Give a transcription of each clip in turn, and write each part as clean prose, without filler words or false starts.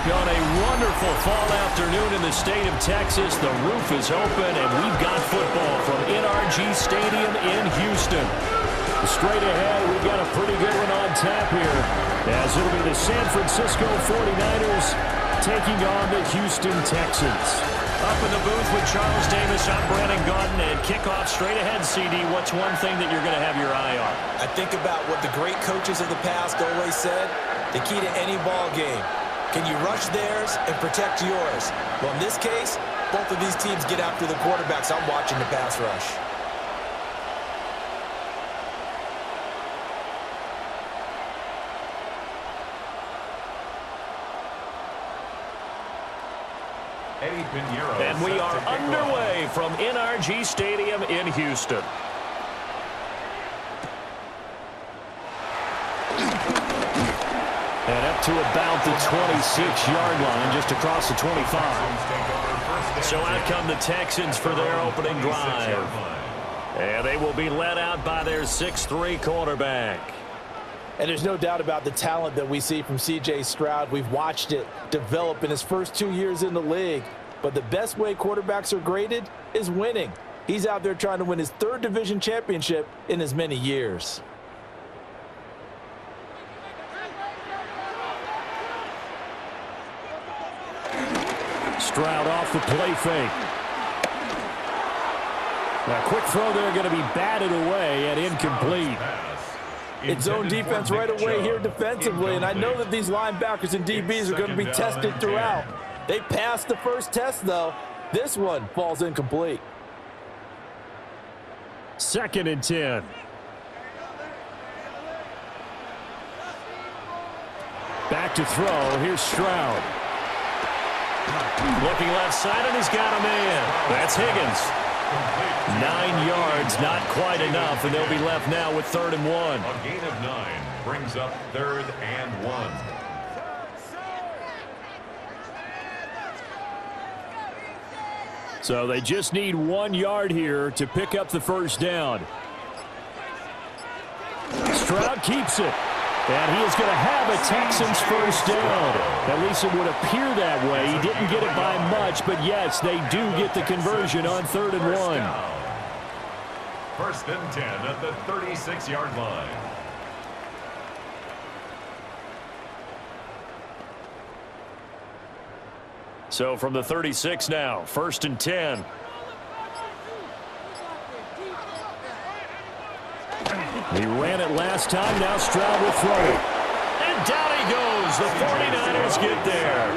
On a wonderful fall afternoon in the state of Texas, the roof is open, and we've got football from NRG Stadium in Houston. Straight ahead, we've got a pretty good one on tap here, as it'll be the San Francisco 49ers taking on the Houston Texans. Up in the booth with Charles Davis, I'm Brandon Gaudin, and kickoff straight ahead, CD. What's one thing that you're going to have your eye on? I think about what the great coaches of the past always said, the key to any ball game. Can you rush theirs and protect yours? Well, in this case, both of these teams get after the quarterbacks. I'm watching the pass rush. And we are underway from NRG Stadium in Houston. And up to about the 26-yard line, just across the 25. So out come the Texans for their opening drive. And they will be led out by their 6'3" quarterback. And there's no doubt about the talent that we see from C.J. Stroud. We've watched it develop in his first 2 years in the league. But the best way quarterbacks are graded is winning. He's out there trying to win his third division championship in as many years. Stroud off the play fake. Now, quick throw there, going to be batted away and incomplete. It's zone defense right away here defensively, and I know that these linebackers and DBs are going to be tested throughout. They passed the first test, though. This one falls incomplete. 2nd and 10. Back to throw. Here's Stroud. Looking left side, and he's got a man. That's Higgins. 9 yards, not quite enough, and they'll be left now with 3rd and 1. A gain of 9 brings up 3rd and 1. So they just need 1 yard here to pick up the first down. Stroud keeps it. And he is going to have a Texans first down. At least it would appear that way. He didn't get it by much, but yes, they do get the conversion on 3rd and 1. 1st and 10 at the 36-yard line. So from the 36 now, 1st and 10. He ran it last time. Now Stroud will throw it. And down he goes. The 49ers get there.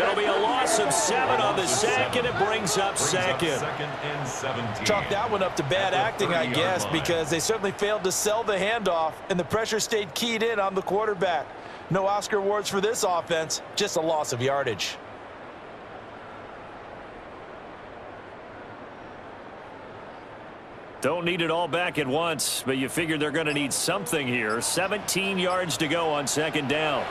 It'll be a loss of 7 on the sack, and it brings up 2nd. 2nd and 17. Chalk that one up to bad acting, I guess, because they certainly failed to sell the handoff, and the pressure stayed keyed in on the quarterback. No Oscar awards for this offense, just a loss of yardage. Don't need it all back at once, but you figure they're going to need something here. 17 yards to go on 2nd down.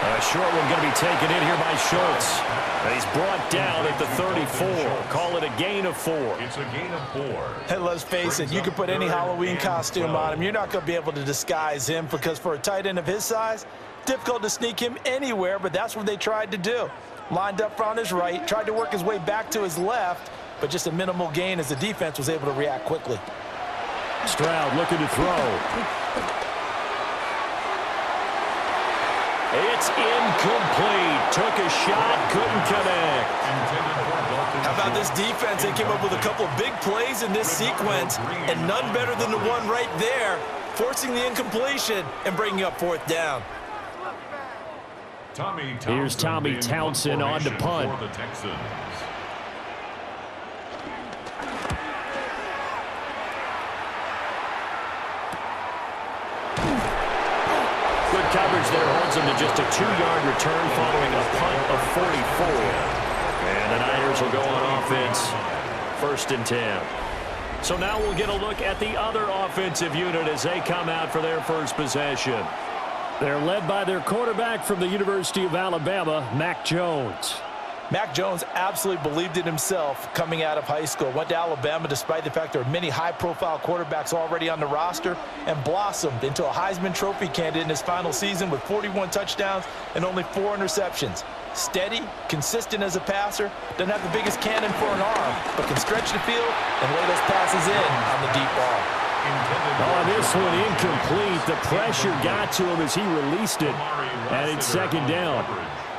A short one going to be taken in here by Schultz. And he's brought down at the 34. Call it a gain of 4. It's a gain of 4. Hey, let's face it, you can put any Halloween costume on him. You're not going to be able to disguise him because for a tight end of his size, difficult to sneak him anywhere, but that's what they tried to do. Lined up on his right, tried to work his way back to his left, but just a minimal gain as the defense was able to react quickly. Stroud looking to throw. It's incomplete. Took a shot, couldn't connect. How about this defense? They came up with a couple of big plays in this sequence, and none better than the one right there, forcing the incompletion and bringing up 4th down. Here's Tommy Townsend on to punt. For the Texans. Coverage there holds him to just a 2-yard return following a punt of 44. And the Niners will go on offense, 1st and 10. So now we'll get a look at the other offensive unit as they come out for their first possession. They're led by their quarterback from the University of Alabama, Mac Jones. Mac Jones absolutely believed in himself coming out of high school. Went to Alabama despite the fact there are many high-profile quarterbacks already on the roster, and blossomed into a Heisman Trophy candidate in his final season with 41 touchdowns and only 4 interceptions. Steady, consistent as a passer, doesn't have the biggest cannon for an arm, but can stretch the field and lay those passes in on the deep ball. Oh, this one incomplete. The pressure got to him as he released it, and it's second down.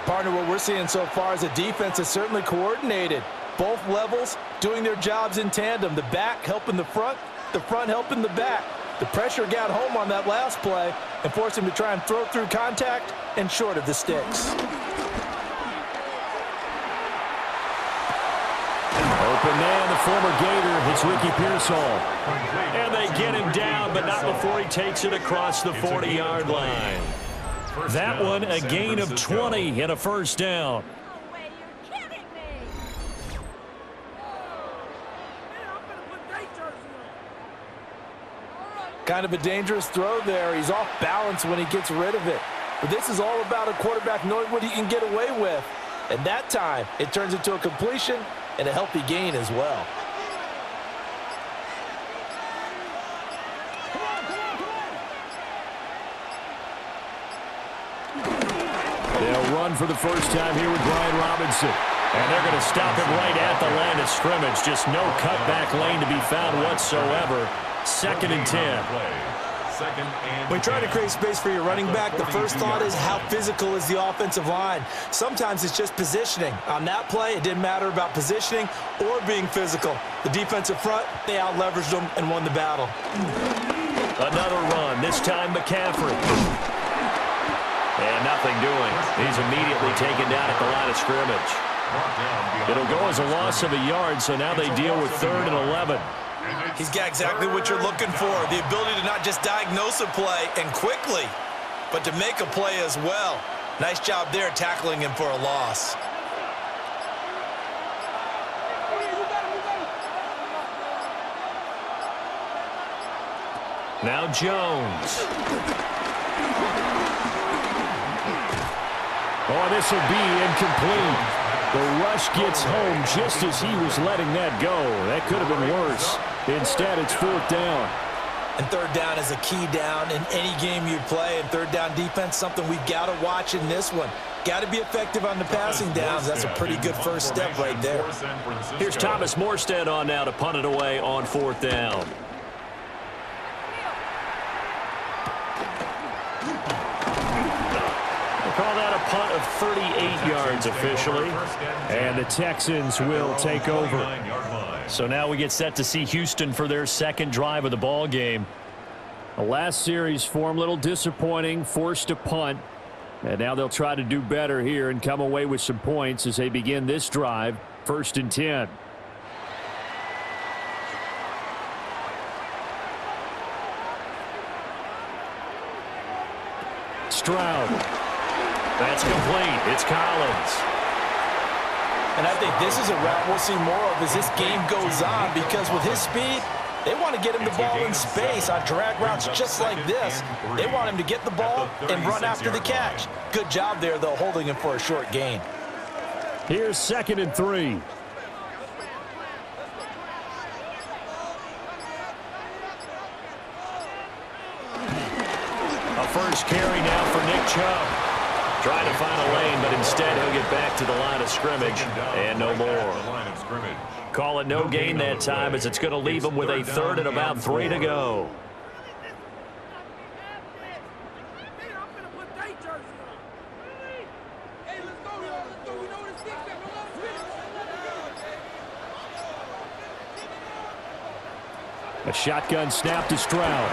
Partner, what we're seeing so far is a defense is certainly coordinated. Both levels doing their jobs in tandem. The back helping the front helping the back. The pressure got home on that last play and forced him to try and throw through contact and short of the sticks. Open man, the former Gator. It's Ricky Pearsall. And they get him down, but not before he takes it across the 40-yard line. That one, a gain of 20 and a first down. No way, you're kidding me. Kind of a dangerous throw there. He's off balance when he gets rid of it. But this is all about a quarterback knowing what he can get away with. And that time, it turns into a completion and a healthy gain as well. They'll run for the first time here with Brian Robinson. And they're going to stop him right at the line of scrimmage. Just no cutback lane to be found whatsoever. Second and 10. When you try to create space for your running back, the first thought is how physical is the offensive line. Sometimes it's just positioning. On that play, it didn't matter about positioning or being physical. The defensive front, they out-leveraged them and won the battle. Another run, this time McCaffrey. And nothing doing. He's immediately taken down at the line of scrimmage. It'll go as a loss of a yard, so now they deal with 3rd and 11. He's got exactly what you're looking for, the ability to not just diagnose a play and quickly, but to make a play as well. Nice job there tackling him for a loss. Now Jones. Oh, this will be incomplete. The rush gets home just as he was letting that go. That could have been worse. Instead, it's 4th down. And 3rd down is a key down in any game you play. And 3rd down defense, something we've got to watch in this one. Got to be effective on the passing downs. That's a pretty good first step right there. Here's Thomas Morstead on now to punt it away on 4th down. Call that a punt of 38 yards officially. And the Texans will take over. So now we get set to see Houston for their second drive of the ball game. The last series form a little disappointing, forced to punt. And now they'll try to do better here and come away with some points as they begin this drive, 1st and 10. Stroud. That's complete. It's Collins. And I think this is a route we'll see more of as this game goes on, because with his speed, they want to get him the ball in space on drag routes just like this. They want him to get the ball and run after the catch. Good job there, though, holding him for a short gain. Here's 2nd and 3. A first carry now for Nick Chubb. Trying to find a lane, but instead he'll get back to the line of scrimmage and no more. Call it no gain that time, as it's going to leave him with a 3rd and about 3 to go. A shotgun snap to Stroud.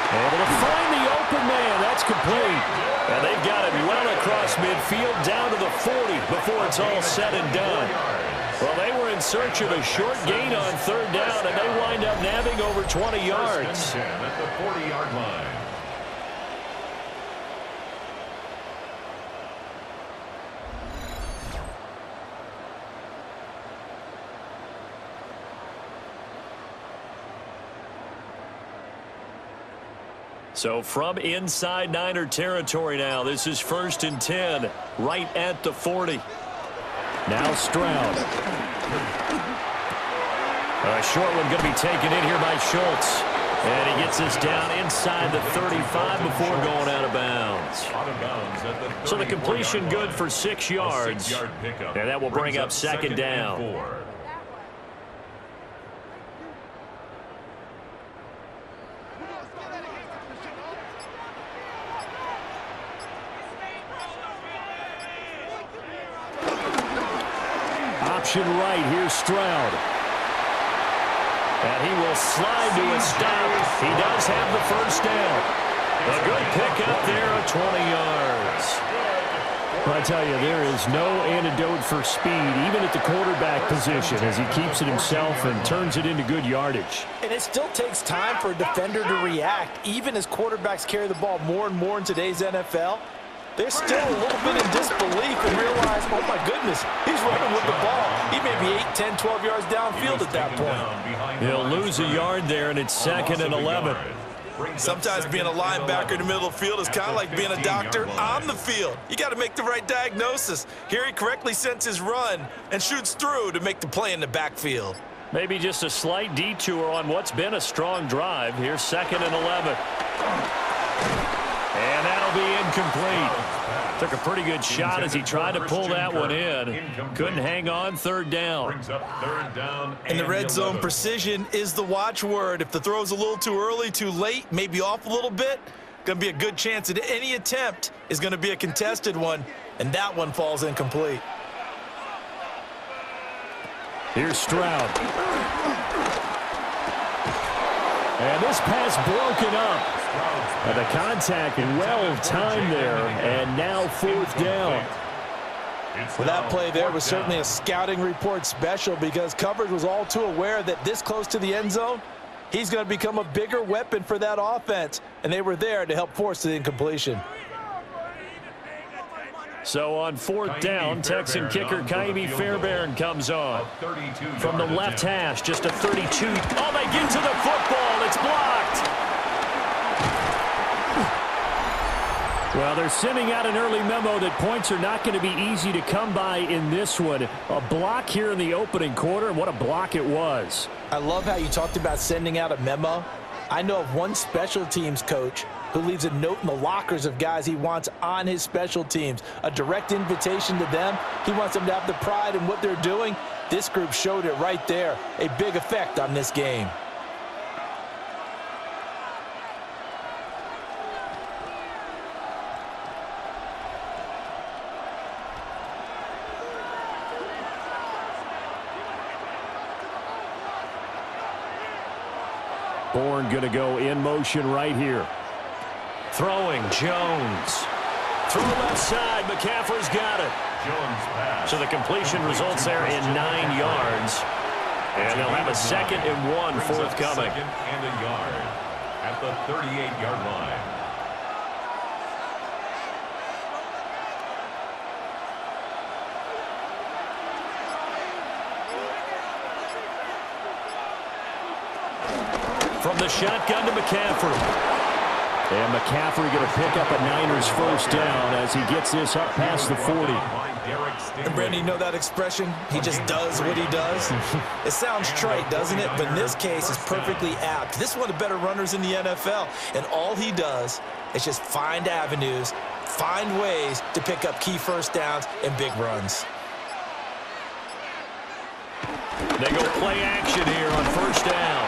Able to find the open man. That's complete. And they've got it well across midfield down to the 40 before it's all said and done. Well, they were in search of a short gain on 3rd down, and they wind up nabbing over 20 yards. At the 40-yard line. So from inside Niner territory now, this is 1st and 10, right at the 40. Now Stroud. A short one going to be taken in here by Schultz. And he gets this down inside the 35 before going out of bounds. So the completion good for 6 yards. And that will bring up second down. Option right, here's Stroud. And he will slide to a stop. He does have the first down. A good pickup there of 20 yards. I tell you, there is no antidote for speed, even at the quarterback position, as he keeps it himself and turns it into good yardage. And it still takes time for a defender to react, even as quarterbacks carry the ball more and more in today's NFL. They're still a little bit in disbelief and realize, oh, my goodness, he's running with the ball. He may be 8, 10, 12 yards downfield at that point. He'll lose a yard there, and it's 2nd and 11. Sometimes being a linebacker in the middle of the field is kind of like being a doctor on the field. You got to make the right diagnosis. Here he correctly sends his run and shoots through to make the play in the backfield. Maybe just a slight detour on what's been a strong drive. Here's 2nd and 11. And that'll be incomplete. Took a pretty good shot as he tried to pull that one in. Couldn't hang on, 3rd down. In the red zone, precision is the watchword. If the throw's a little too early, too late, maybe off a little bit, going to be a good chance that any attempt is going to be a contested one, and that one falls incomplete. Here's Stroud. And this pass broken up. And the contact well timed there, and now 4th down. Well, that play there was certainly a scouting report special because coverage was all too aware that this close to the end zone, he's going to become a bigger weapon for that offense, and they were there to help force the incompletion. So on 4th down, Texan kicker Kaimi Fairbairn comes on. From the left hash, just a 32. Oh, they get to the football. It's blocked. Well, they're sending out an early memo that points are not going to be easy to come by in this one. A block here in the opening quarter, and what a block it was. I love how you talked about sending out a memo. I know of one special teams coach who leaves a note in the lockers of guys he wants on his special teams, a direct invitation to them. He wants them to have the pride in what they're doing. This group showed it right there, a big effect on this game. Bourne going to go in motion right here. Throwing, Jones. Through the left side, McCaffrey's got it. So the completion results there in 9 yards. And they'll have a 2nd and 1 forthcoming. 2nd and a yard at the 38-yard line. From the shotgun to McCaffrey. And McCaffrey going to pick up a Niners first down as he gets this up past the 40. And Brandon, you know that expression? He just does what he does. It sounds trite, doesn't it? But in this case, it's perfectly apt. This is one of the better runners in the NFL. And all he does is just find avenues, find ways to pick up key first downs and big runs. They go play action here on first down.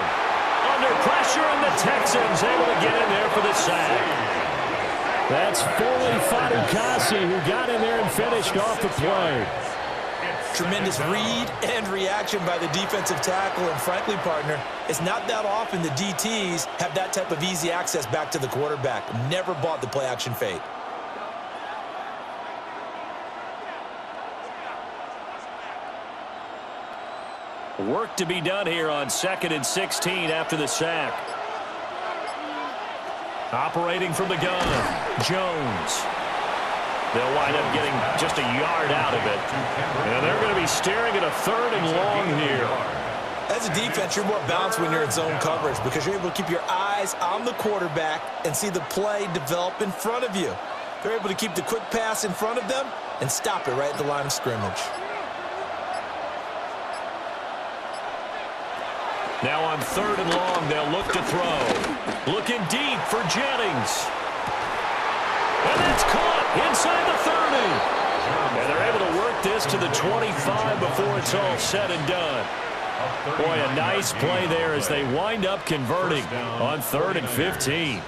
Under pressure, and the Texans able to get in there for the sack. That's Foley Fatukasi who got in there and finished off the play. Tremendous read and reaction by the defensive tackle, and frankly, partner, it's not that often the DTs have that type of easy access back to the quarterback. Never bought the play action fake. Work to be done here on 2nd and 16 after the sack. Operating from the gun, Jones. They'll wind up getting just a yard out of it. And they're going to be staring at a 3rd and long here. As a defense, you're more balanced when you're in zone coverage because you're able to keep your eyes on the quarterback and see the play develop in front of you. They're able to keep the quick pass in front of them and stop it right at the line of scrimmage. Now on 3rd and long, they'll look to throw. Looking deep for Jennings. And that's caught inside the 30. And they're able to work this to the 25 before it's all said and done. Boy, a nice play there as they wind up converting on 3rd and 15.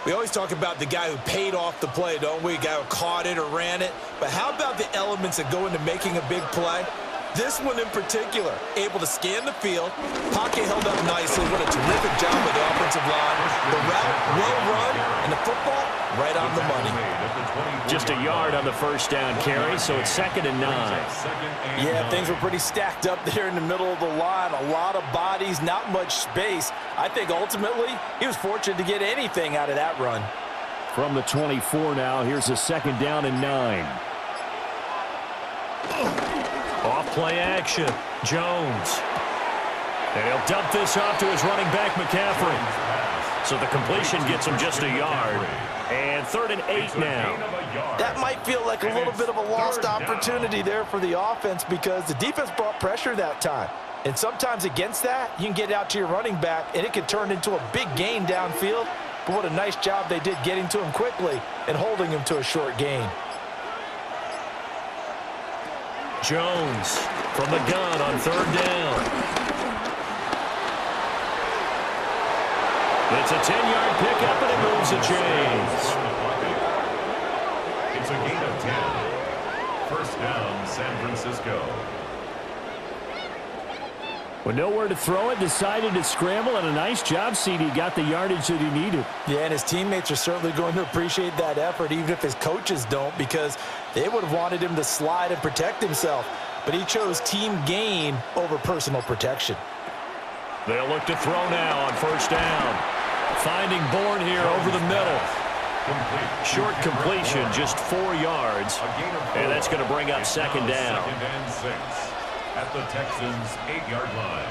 We always talk about the guy who paid off the play, don't we? The guy who caught it or ran it. But how about the elements that go into making a big play? This one in particular, able to scan the field. Pocket held up nicely. What a terrific job with the offensive line. The route well run, and the football right on the money. Just a yard on the first down carry, so it's 2nd and 9. Yeah, things were pretty stacked up there in the middle of the line. A lot of bodies, not much space. I think ultimately he was fortunate to get anything out of that run. From the 24 now, here's a 2nd down and 9. Off play action, Jones. And he'll dump this off to his running back, McCaffrey. So the completion gets him just a yard. And 3rd and 8 now. That might feel like a little bit of a lost opportunity there for the offense because the defense brought pressure that time. And sometimes against that, you can get out to your running back, and it can turn into a big gain downfield. But what a nice job they did getting to him quickly and holding him to a short gain. Jones from the gun on 3rd down. It's a 10-yard pickup, and it moves the chains. It's a gain of 10. 1st down, San Francisco. With nowhere to throw it, decided to scramble, and a nice job, CD. Got the yardage that he needed. Yeah, and his teammates are certainly going to appreciate that effort, even if his coaches don't, because they would have wanted him to slide and protect himself. But he chose team gain over personal protection. They'll look to throw now on 1st down. Finding Bourne here over the middle. Short completion, just 4 yards. And that's going to bring up 2nd down. 2nd and 6 at the Texans' 8-yard line.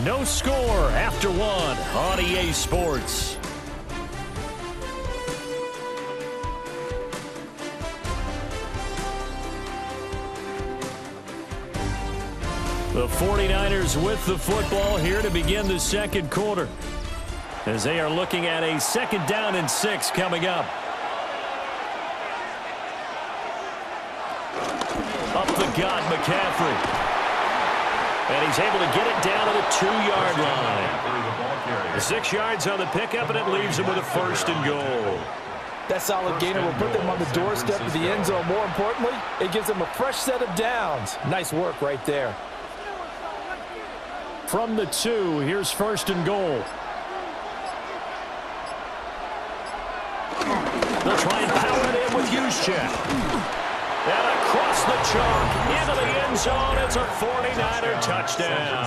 No score after 1 on EA Sports. The 49ers with the football here to begin the 2nd quarter, as they are looking at a 2nd down and 6 coming up. Up the gut, McCaffrey. And he's able to get it down to the 2-yard line. 6 yards on the pickup, and it leaves him with a 1st and goal. That solid gainer will put them on the doorstep of the end zone. More importantly, it gives them a fresh set of downs. Nice work right there. From the 2, here's 1st and goal. They'll try and power it in with Juszczyk. And across the chalk, into the end zone, it's a 49er touchdown.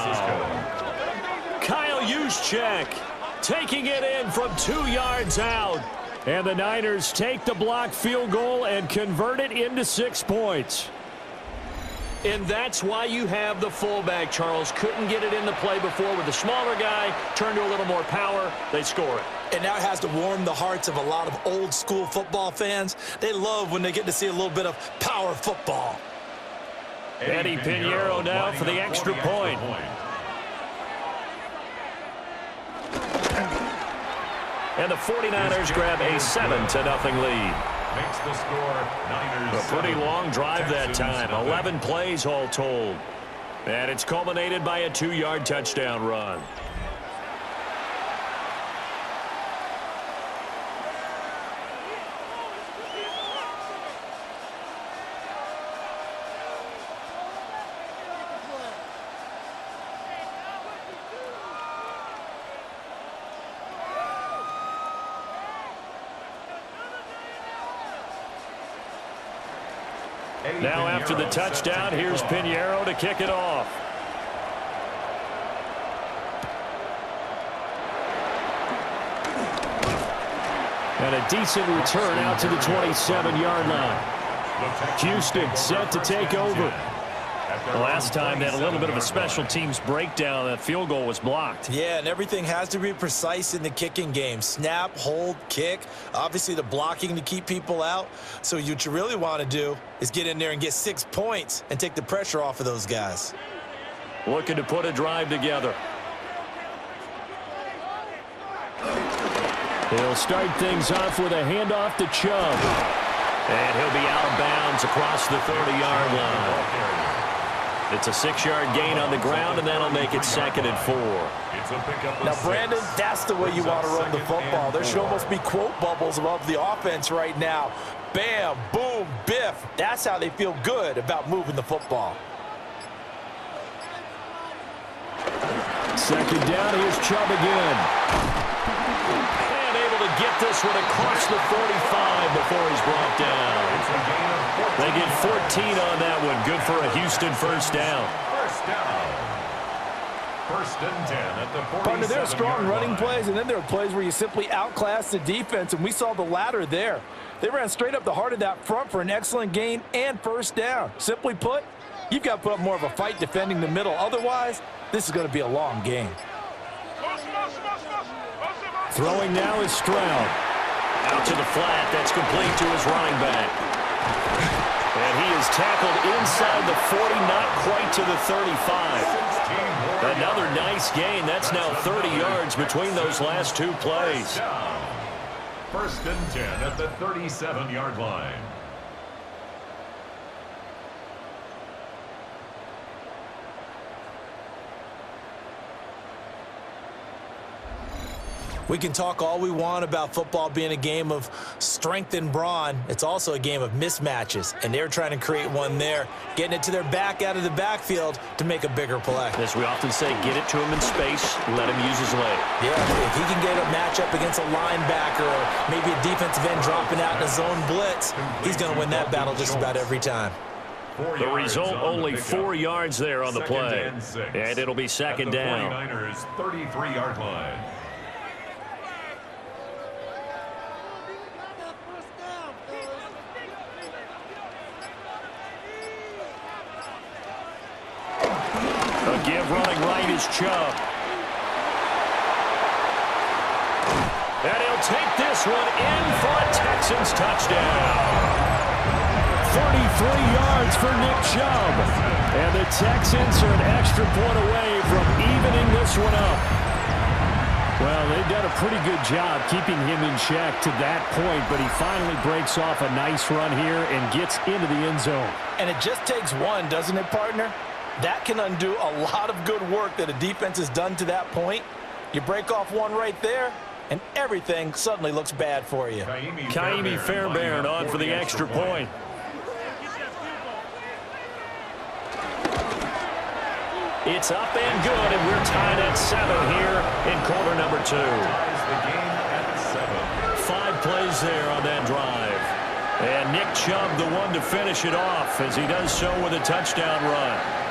Kyle Juszczyk taking it in from 2 yards out. And the Niners take the blocked field goal and convert it into 6 points. And that's why you have the fullback, Charles. Couldn't get it in the play before with the smaller guy. Turned to a little more power. They score it. And now it has to warm the hearts of a lot of old-school football fans. They love when they get to see a little bit of power football. Eddie Pinheiro now for the extra point. And the 49ers grab a 7-0 lead. Makes the score Niners. A pretty long drive that time. 11 plays all told. And it's culminated by a 2-yard touchdown run. Now after the touchdown, here's Pinheiro to kick it off. And a decent return out to the 27-yard line. Houston set to take over. The last time they had a little bit of a special teams breakdown. That field goal was blocked. Yeah, and everything has to be precise in the kicking game. Snap, hold, kick. Obviously, the blocking to keep people out. So what you really want to do is get in there and get 6 points and take the pressure off of those guys. Looking to put a drive together. He'll start things off with a handoff to Chubb. And he'll be out of bounds across the 30-yard line. It's a 6-yard gain on the ground, and that'll make it 2nd and 4. Now, Brandon, that's the way you want to run the football. There should almost be quote bubbles above the offense right now. Bam, boom, biff. That's how they feel good about moving the football. 2nd down, here's Chubb again. And able to get this one across the 45 before he's brought down. They get 14 on that one. Good for a Houston first down. First and 10 at the 47-yard Partner, there are strong running line. plays, and then there are plays where you simply outclass the defense, and we saw the latter there. They ran straight up the heart of that front for an excellent gain and first down. Simply put, you've got to put up more of a fight defending the middle. Otherwise, this is going to be a long game. Throwing now is Stroud. Out to the flat. That's complete to his running back. And he is tackled inside the 40, not quite to the 35. Another nice gain. That's now 30 yards between those last two plays. First and 10 at the 37-yard line. We can talk all we want about football being a game of strength and brawn. It's also a game of mismatches, and they're trying to create one there, getting it to their back out of the backfield to make a bigger play. As we often say, get it to him in space, let him use his leg. Yeah, if he can get a matchup against a linebacker or maybe a defensive end dropping out in a zone blitz, he's going to win that battle just about every time. The result, only 4 yards there on the play. And it'll be second down. 49ers 33-yard line. A give running right is Chubb. And he'll take this one in for a Texans touchdown. 33 yards for Nick Chubb. And the Texans are an extra point away from evening this one up. Well, they've done a pretty good job keeping him in check to that point, but he finally breaks off a nice run here and gets into the end zone. And it just takes one, doesn't it, partner? That can undo a lot of good work that a defense has done to that point. You break off one right there, and everything suddenly looks bad for you. Kaimi Fairbairn on for the extra point. It's up and good, and we're tied at 7 here in quarter number 2. 5 plays there on that drive. And Nick Chubb, the one to finish it off, as he does so with a touchdown run.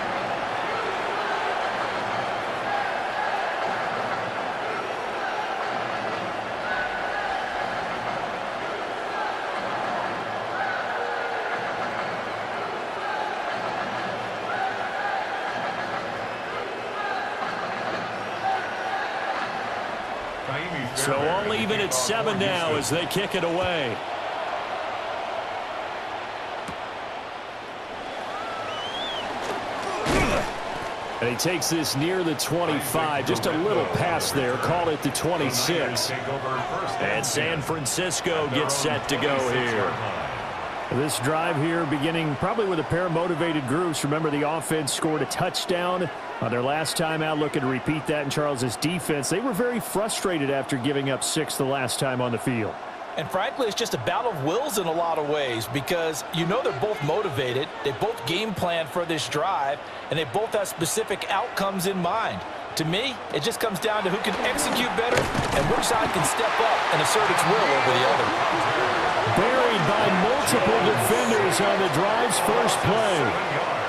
So all even at 7 now as they kick it away. And he takes this near the 25. Just a little pass there. Call it the 26. And San Francisco gets set to go here. This drive here beginning probably with a pair of motivated groups. Remember, the offense scored a touchdown on their last time out. Looking to repeat that in Charles' defense. They were very frustrated after giving up 6 the last time on the field. And frankly, it's just a battle of wills in a lot of ways because you know they're both motivated. They both game plan for this drive, and they both have specific outcomes in mind. To me, it just comes down to who can execute better and which side can step up and assert its will over the other. Buried by multiple defenders on the drive's first play.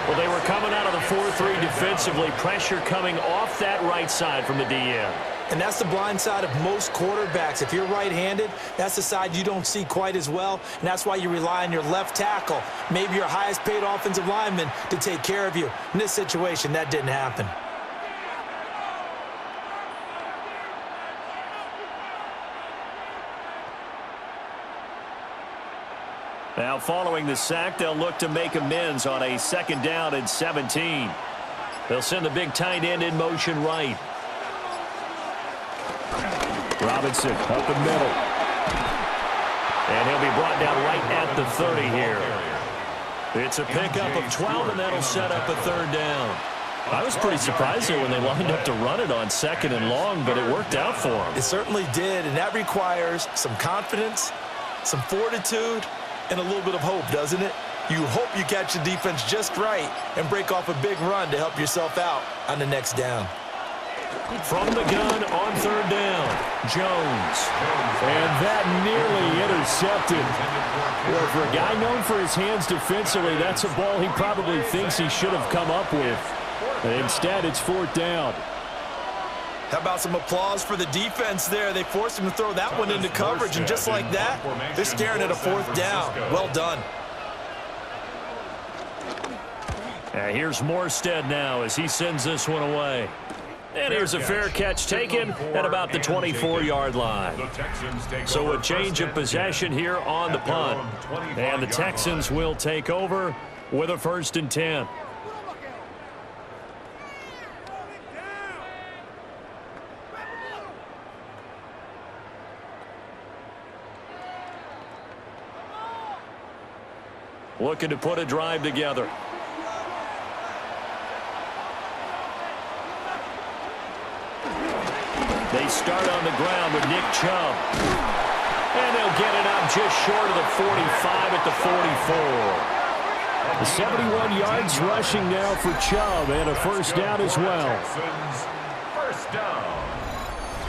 Well, they were coming out of the 4-3 defensively. Pressure coming off that right side from the DN. And that's the blind side of most quarterbacks. If you're right-handed, that's the side you don't see quite as well, and that's why you rely on your left tackle, maybe your highest-paid offensive lineman, to take care of you. In this situation, that didn't happen. Now, following the sack, they'll look to make amends on a 2nd down and 17. They'll send the big tight end in motion right. Robinson up the middle. And he'll be brought down right at the 30 here. It's a pickup of 12, and that'll set up a 3rd down. I was pretty surprised there when they lined up to run it on 2nd and long, but it worked out for them. It certainly did, and that requires some confidence, some fortitude, and a little bit of hope, doesn't it? You hope you catch the defense just right and break off a big run to help yourself out on the next down. From the gun on 3rd down, Jones. And that nearly intercepted. Well, for a guy known for his hands defensively, that's a ball he probably thinks he should have come up with. Instead, it's 4th down. How about some applause for the defense there? They forced him to throw that one into coverage, and just like that, they're staring at a 4th down. Well done. Here's Morstead now as he sends this one away. And here's a fair catch taken at about the 24-yard line. So a change of possession here on the punt. And the Texans will take over with a 1st and 10. Looking to put a drive together. They start on the ground with Nick Chubb. And they'll get it up just short of the 45 at the 44. The 71 yards rushing now for Chubb, and a 1st down as well.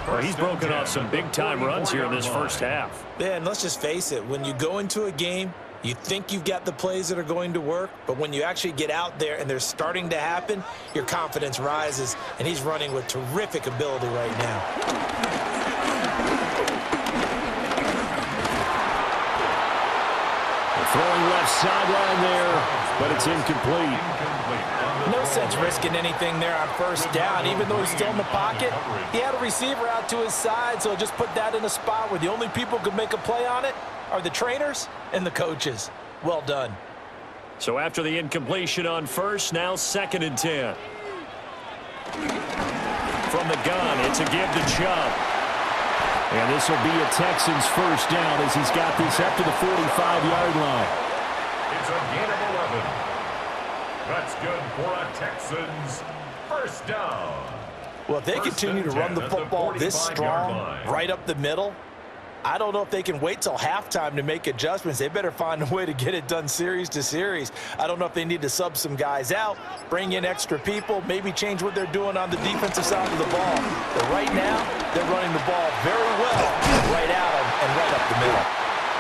Well, he's broken off some big-time runs here in this 1st half. Yeah, and let's just face it, when you go into a game, you think you've got the plays that are going to work, but when you actually get out there and they're starting to happen, your confidence rises, and he's running with terrific ability right now. Throwing left sideline there, but it's incomplete. No sense risking anything there on 1st down. Even though he's still in the pocket, he had a receiver out to his side, so just put that in a spot where the only people who could make a play on it are the trainers and the coaches. Well done. So after the incompletion on 1st, now 2nd and 10. From the gun, it's a give to Chubb. And this will be a Texans 1st down as he's got this up to the 45-yard line. It's a gain of 11. That's good for a Texans 1st down. Well, if they continue to run the football this strong, right up the middle, I don't know if they can wait till halftime to make adjustments. They better find a way to get it done series to series. I don't know if they need to sub some guys out, bring in extra people, maybe change what they're doing on the defensive side of the ball. But right now, they're running the ball very well right at them and right up the middle.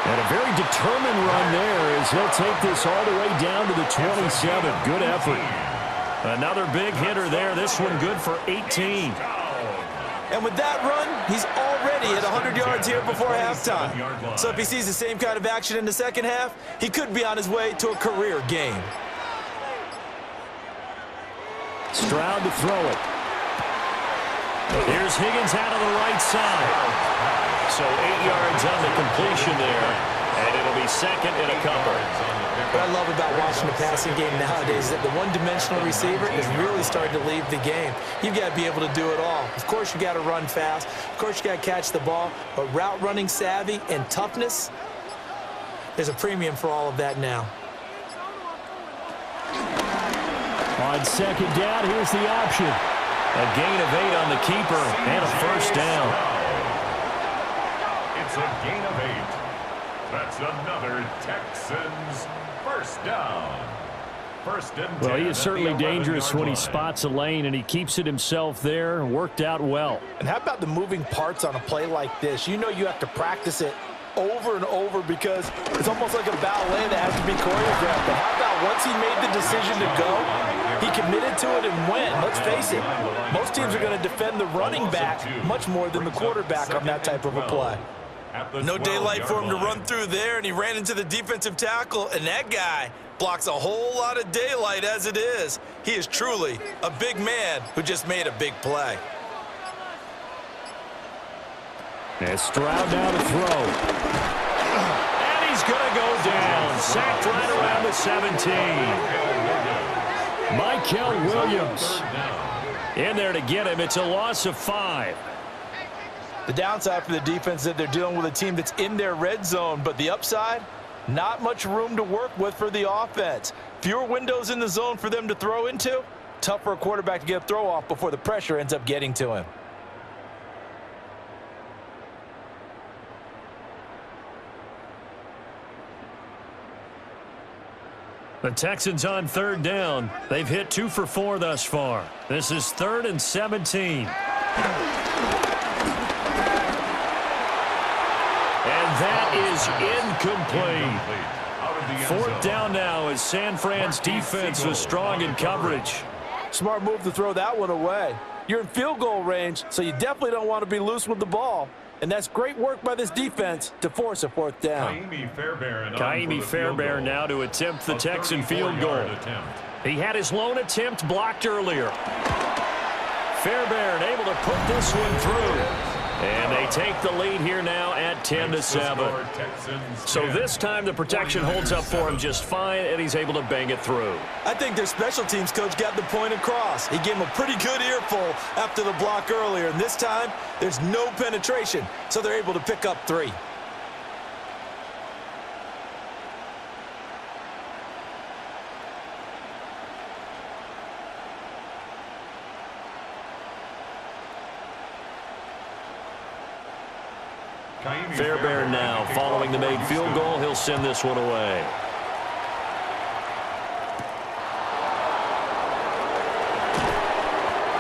And a very determined run there as he'll take this all the way down to the 27. Good effort. Another big hitter there. This one good for 18. And with that run, he's already at 100 yards here before halftime. So if he sees the same kind of action in the 2nd half, he could be on his way to a career game. Stroud to throw it. Here's Higgins out of the right side. So 8 yards on the completion there, and it'll be 2nd and a couple. What I love about watching the passing game nowadays is that the one-dimensional receiver is really starting to leave the game. You've got to be able to do it all. Of course, you got to run fast. Of course, you got to catch the ball. But route running savvy and toughness, there's a premium for all of that now. On 2nd down, here's the option. A gain of 8 on the keeper and a 1st down. It's a gain of 8. That's another Texans 1st down. 1st and 10. Well, he is certainly dangerous when he spots a lane, and he keeps it himself there. Worked out well. And how about the moving parts on a play like this? You know you have to practice it over and over because it's almost like a ballet that has to be choreographed. But how about once he made the decision to go, He committed to it and went. Let's face it, most teams are going to defend the running back much more than the quarterback on that type of a play. No daylight for him to run through there, and he ran into the defensive tackle, and that guy blocks a whole lot of daylight as it is. He is truly a big man who just made a big play. And Stroud now to throw. And he's going to go down. Sacked right around the 17. Michael Williams in there to get him. It's a loss of 5. The downside for the defense is that they're dealing with a team that's in their red zone, but the upside, not much room to work with for the offense. Fewer windows in the zone for them to throw into. Tough for a quarterback to get a throw off before the pressure ends up getting to him. The Texans on 3rd down. They've hit 2 for 4 thus far. This is 3rd and 17. And that is incomplete. 4th down now as San Fran's defense was strong in coverage. Smart move to throw that one away. You're in field goal range, so you definitely don't want to be loose with the ball. And that's great work by this defense to force a 4th down. Kaimi Fairbairn now to attempt the Texan field goal. He had his lone attempt blocked earlier. Fairbairn able to put this one through. And they take the lead here now at 10-7. So this time the protection holds up for him just fine, and he's able to bang it through. I think their special teams coach got the point across. He gave him a pretty good earful after the block earlier, and this time there's no penetration, so they're able to pick up 3. Fairbairn now following the made field goal. He'll send this one away.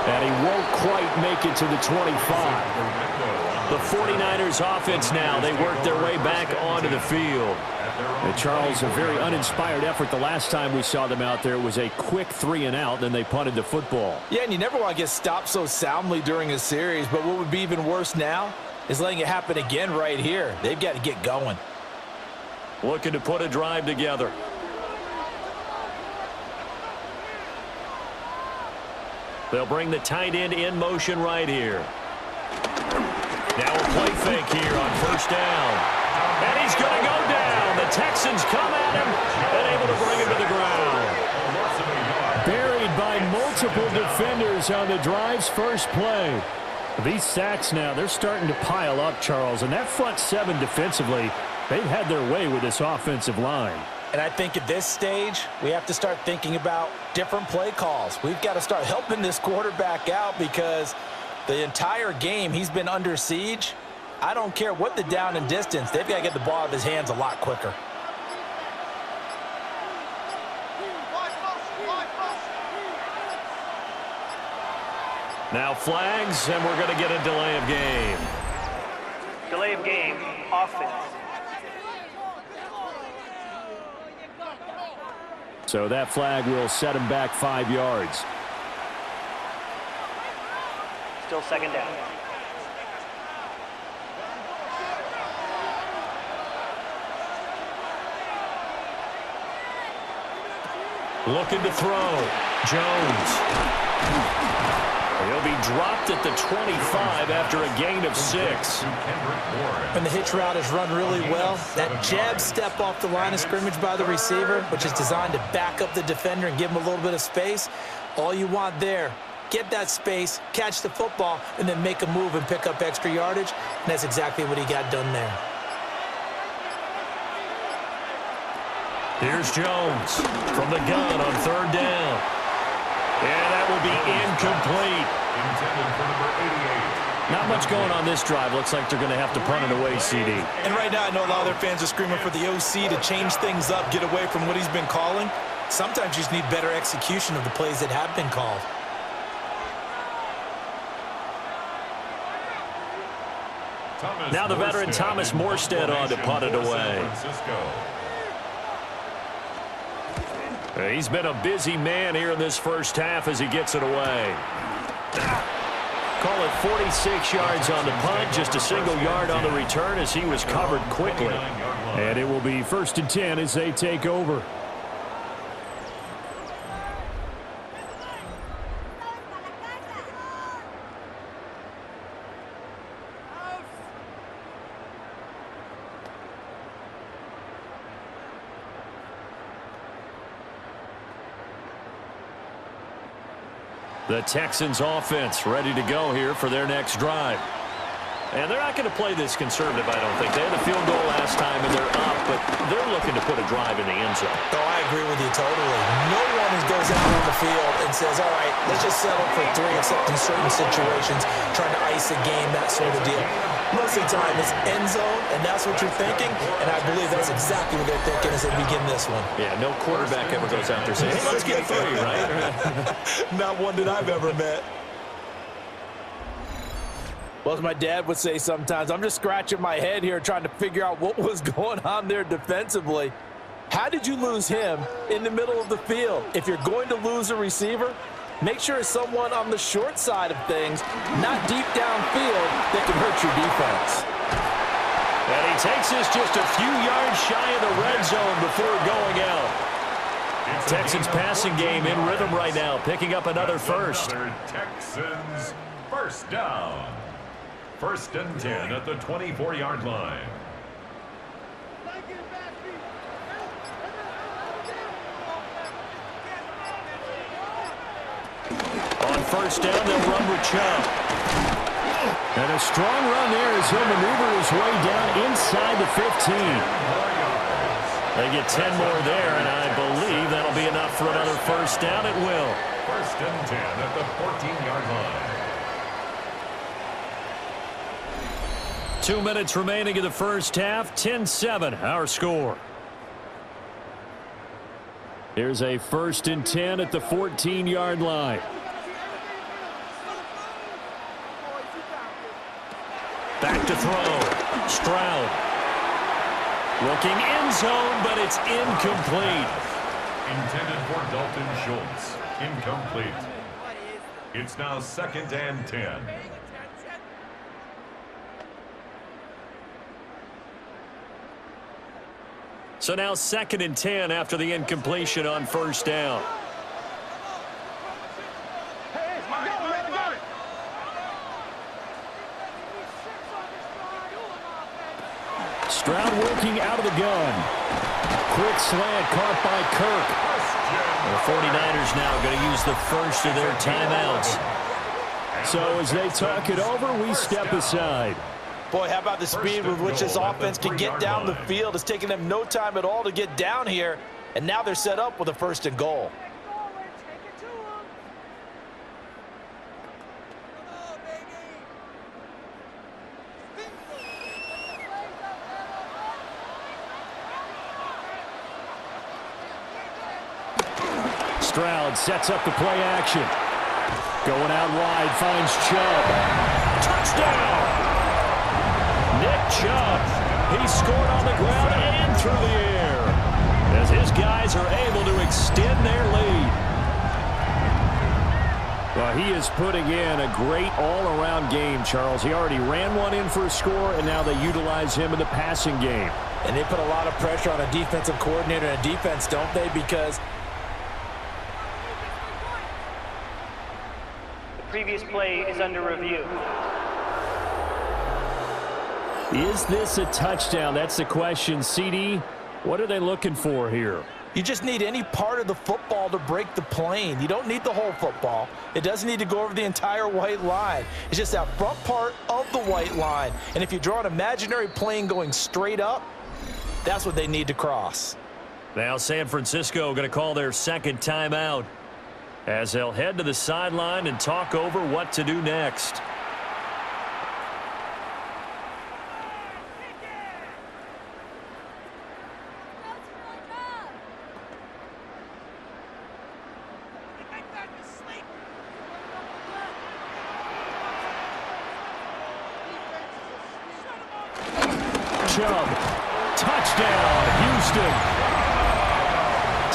And he won't quite make it to the 25. The 49ers offense now, they work their way back onto the field. And Charles, a very uninspired effort the last time we saw them out there. It was a quick 3 and out, then they punted the football. Yeah, and you never want to get stopped so soundly during a series, but what would be even worse now is letting it happen again right here. They've got to get going. Looking to put a drive together. They'll bring the tight end in motion right here. Now a play fake here on 1st down. And he's going to go down. The Texans come at him and able to bring him to the ground. Buried by multiple defenders on the drive's first play. These sacks now, they're starting to pile up, Charles. And that front 7 defensively, they've had their way with this offensive line. And I think at this stage, we have to start thinking about different play calls. We've got to start helping this quarterback out because the entire game he's been under siege. I don't care what the down and distance. They've got to get the ball out of his hands a lot quicker. Now flags, and we're going to get a delay of game. Delay of game, offense. So that flag will set him back 5 yards. Still 2nd down. Looking to throw. Jones. He'll be dropped at the 25 after a gain of 6. And the hitch route is run really well. That jab step off the line of scrimmage by the receiver, which is designed to back up the defender and give him a little bit of space. All you want there, get that space, catch the football, and then make a move and pick up extra yardage. And that's exactly what he got done there. Here's Jones from the gun on 3rd down. And that will be incomplete. Intended for number 88. Not much going on this drive. Looks like they're going to have to punt it away, CD. And right now, I know a lot of their fans are screaming for the OC to change things up, get away from what he's been calling. Sometimes you just need better execution of the plays that have been called. Now the veteran Thomas Morstead on to punt it away. He's been a busy man here in this first half as he gets it away. Call it 46 yards on the punt, just a single yard on the return as he was covered quickly. And it will be 1st and 10 as they take over. The Texans offense ready to go here for their next drive. And they're not going to play this conservative, I don't think. They had a field goal last time, and they're up, but they're looking to put a drive in the end zone. Oh, I agree with you totally. No one goes out on the field and says, all right, let's just settle for 3, except in certain situations, trying to ice a game, that sort of deal. Most of the time, it's end zone, and that's what you're thinking, and I believe that's exactly what they're thinking as they begin this one. Yeah, no quarterback ever goes out there saying, hey, let's get 3, right? Not one that I've ever met. Well, as my dad would say sometimes, I'm just scratching my head here trying to figure out what was going on there defensively. How did you lose him in the middle of the field? If you're going to lose a receiver, make sure it's someone on the short side of things, not deep downfield, that can hurt your defense. And he takes this just a few yards shy of the red zone before going out. Texans passing game in rhythm right now, picking up another first. Texans first down. 1st and 10 at the 24-yard line. On 1st down, they'll run with Chubb. And a strong run there as he'll maneuver his way down inside the 15. They get 10 more there, and I believe that'll be enough for another first down. It will. 1st and 10 at the 14-yard line. 2 minutes remaining in the first half. 10-7, our score. Here's a 1st and 10 at the 14-yard line. Back to throw. Stroud. Looking end zone, but it's incomplete. Intended for Dalton Schultz. Incomplete. It's now 2nd and 10. So now 2nd and 10 after the incompletion on 1st down. Stroud working out of the gun. Quick slant caught by Kirk. The 49ers now going to use the first of their timeouts. So as they talk it over, we step aside. Boy, how about the speed with which this offense can get down the field? It's taking them no time at all to get down here, and now they're set up with a 1st and goal. Stroud sets up the play action. Going out wide, finds Chubb. Touchdown! Nick Chubb, he scored on the ground and through the air as his guys are able to extend their lead. Well, he is putting in a great all-around game, Charles. He already ran one in for a score, and now they utilize him in the passing game. And they put a lot of pressure on a defensive coordinator and a defense, don't they? Because The previous play is under review. Is this a touchdown? That's the question. CD, what are they looking for here? You just need any part of the football to break the plane. You don't need the whole football. It doesn't need to go over the entire white line. It's just that front part of the white line. And if you draw an imaginary plane going straight up, that's what they need to cross. Now San Francisco going to call their 2nd timeout as they'll head to the sideline and talk over what to do next. Chubb, touchdown, Houston.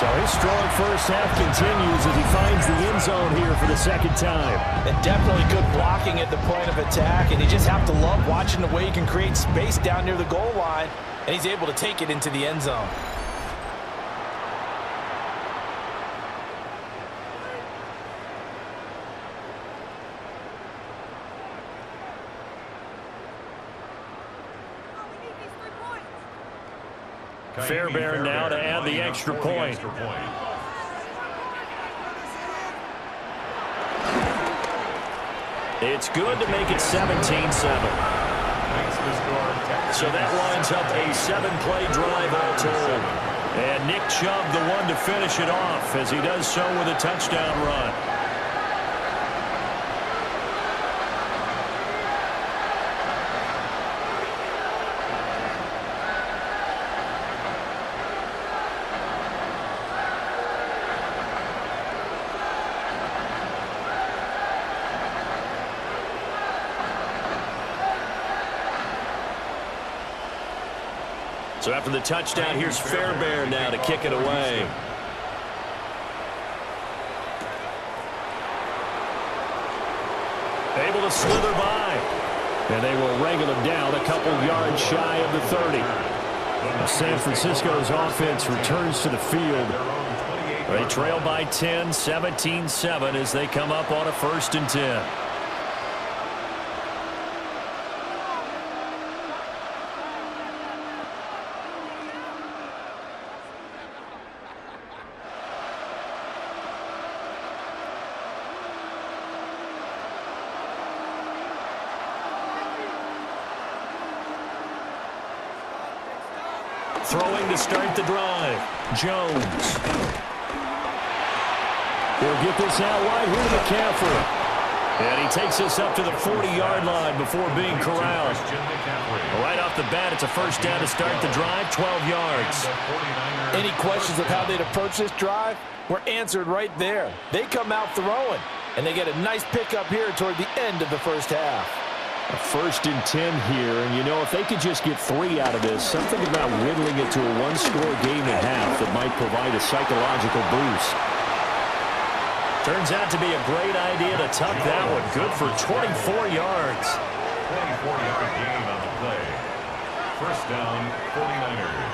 So his strong first half continues as he finds the end zone here for the second time. And definitely good blocking at the point of attack, and you just have to love watching the way he can create space down near the goal line, and he's able to take it into the end zone. Fairbairn now to add the extra point. It's good to make it 17-7. So that lines up a 7-play drive all told. And Nick Chubb the one to finish it off as he does so with a touchdown run. So after the touchdown, here's Fairbairn now to kick it away. Able to slither by. And they will wrangle him down a couple yards shy of the 30. San Francisco's offense returns to the field. They trail by 10, 17-7 as they come up on a 1st and 10. Throwing to start the drive. Jones. He'll get this out wide here to McCaffrey. And he takes this up to the 40-yard line before being corralled. Right off the bat, it's a 1st down to start the drive, 12 yards. Any questions of how they'd approach this drive were answered right there. They come out throwing, and they get a nice pickup here toward the end of the first half. A 1st and 10 here, and you know, if they could just get 3 out of this, something about whittling it to a 1-score game at half that might provide a psychological boost. Turns out to be a great idea to tuck that one. Good for 24 yards. 24-yard gain on the play. 1st down, 49ers.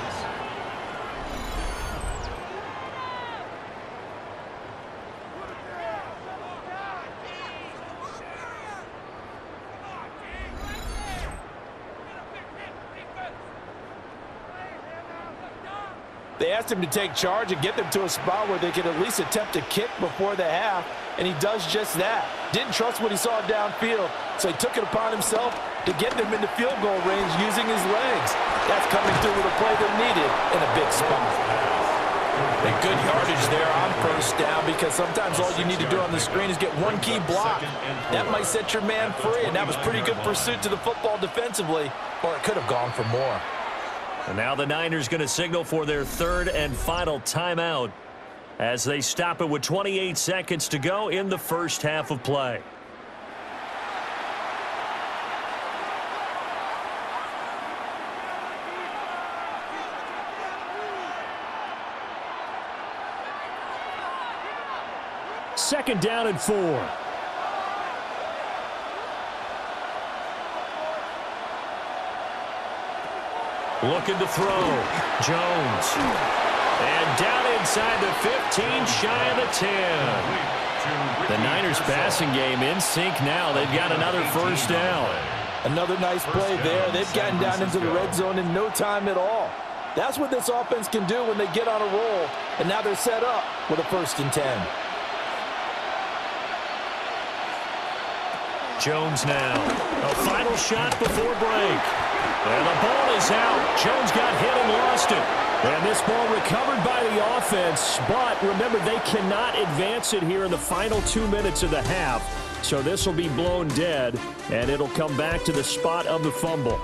They asked him to take charge and get them to a spot where they could at least attempt a kick before the half, and he does just that. Didn't trust what he saw downfield, so he took it upon himself to get them into field goal range using his legs. That's coming through with a play they needed in a big spot. And good yardage there on 1st down, because sometimes all you need to do on the screen is get one key block. That might set your man free, and that was pretty good pursuit to the football defensively, or it could have gone for more. And now the Niners going to signal for their 3rd and final timeout as they stop it with 28 seconds to go in the first half of play. Second down and 4. Looking to throw. Jones. And down inside the 15, shy of the 10. The Niners passing game in sync now. They've got another 1st down. Another nice play there. They've gotten down into the red zone in no time at all. That's what this offense can do when they get on a roll. And now they're set up with a 1st and 10. Jones now. A final shot before break. And the ball is out. Jones got hit and lost it. And this ball recovered by the offense, but remember, they cannot advance it here in the final 2 minutes of the half. So this will be blown dead, and it'll come back to the spot of the fumble.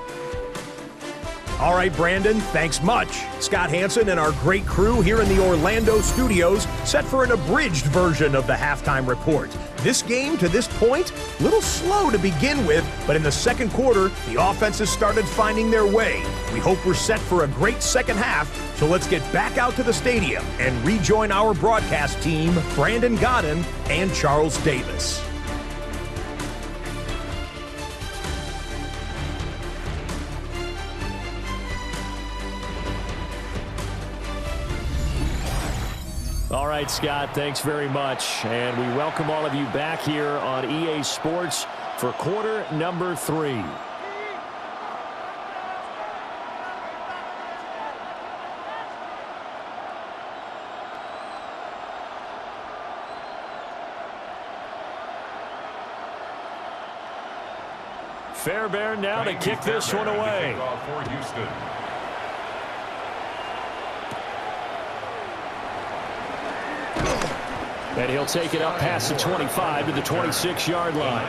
All right, Brandon, thanks much. Scott Hansen and our great crew here in the Orlando studios set for an abridged version of the halftime report. This game, to this point, a little slow to begin with, but in the second quarter, the offenses started finding their way. We hope we're set for a great second half, so let's get back out to the stadium and rejoin our broadcast team, Brandon Godden and Charles Davis. All right, Scott, thanks very much. And we welcome all of you back here on EA Sports for quarter number 3. Fairbairn now to kick this one away. For Houston. And he'll take it up past the 25 to the 26-yard line.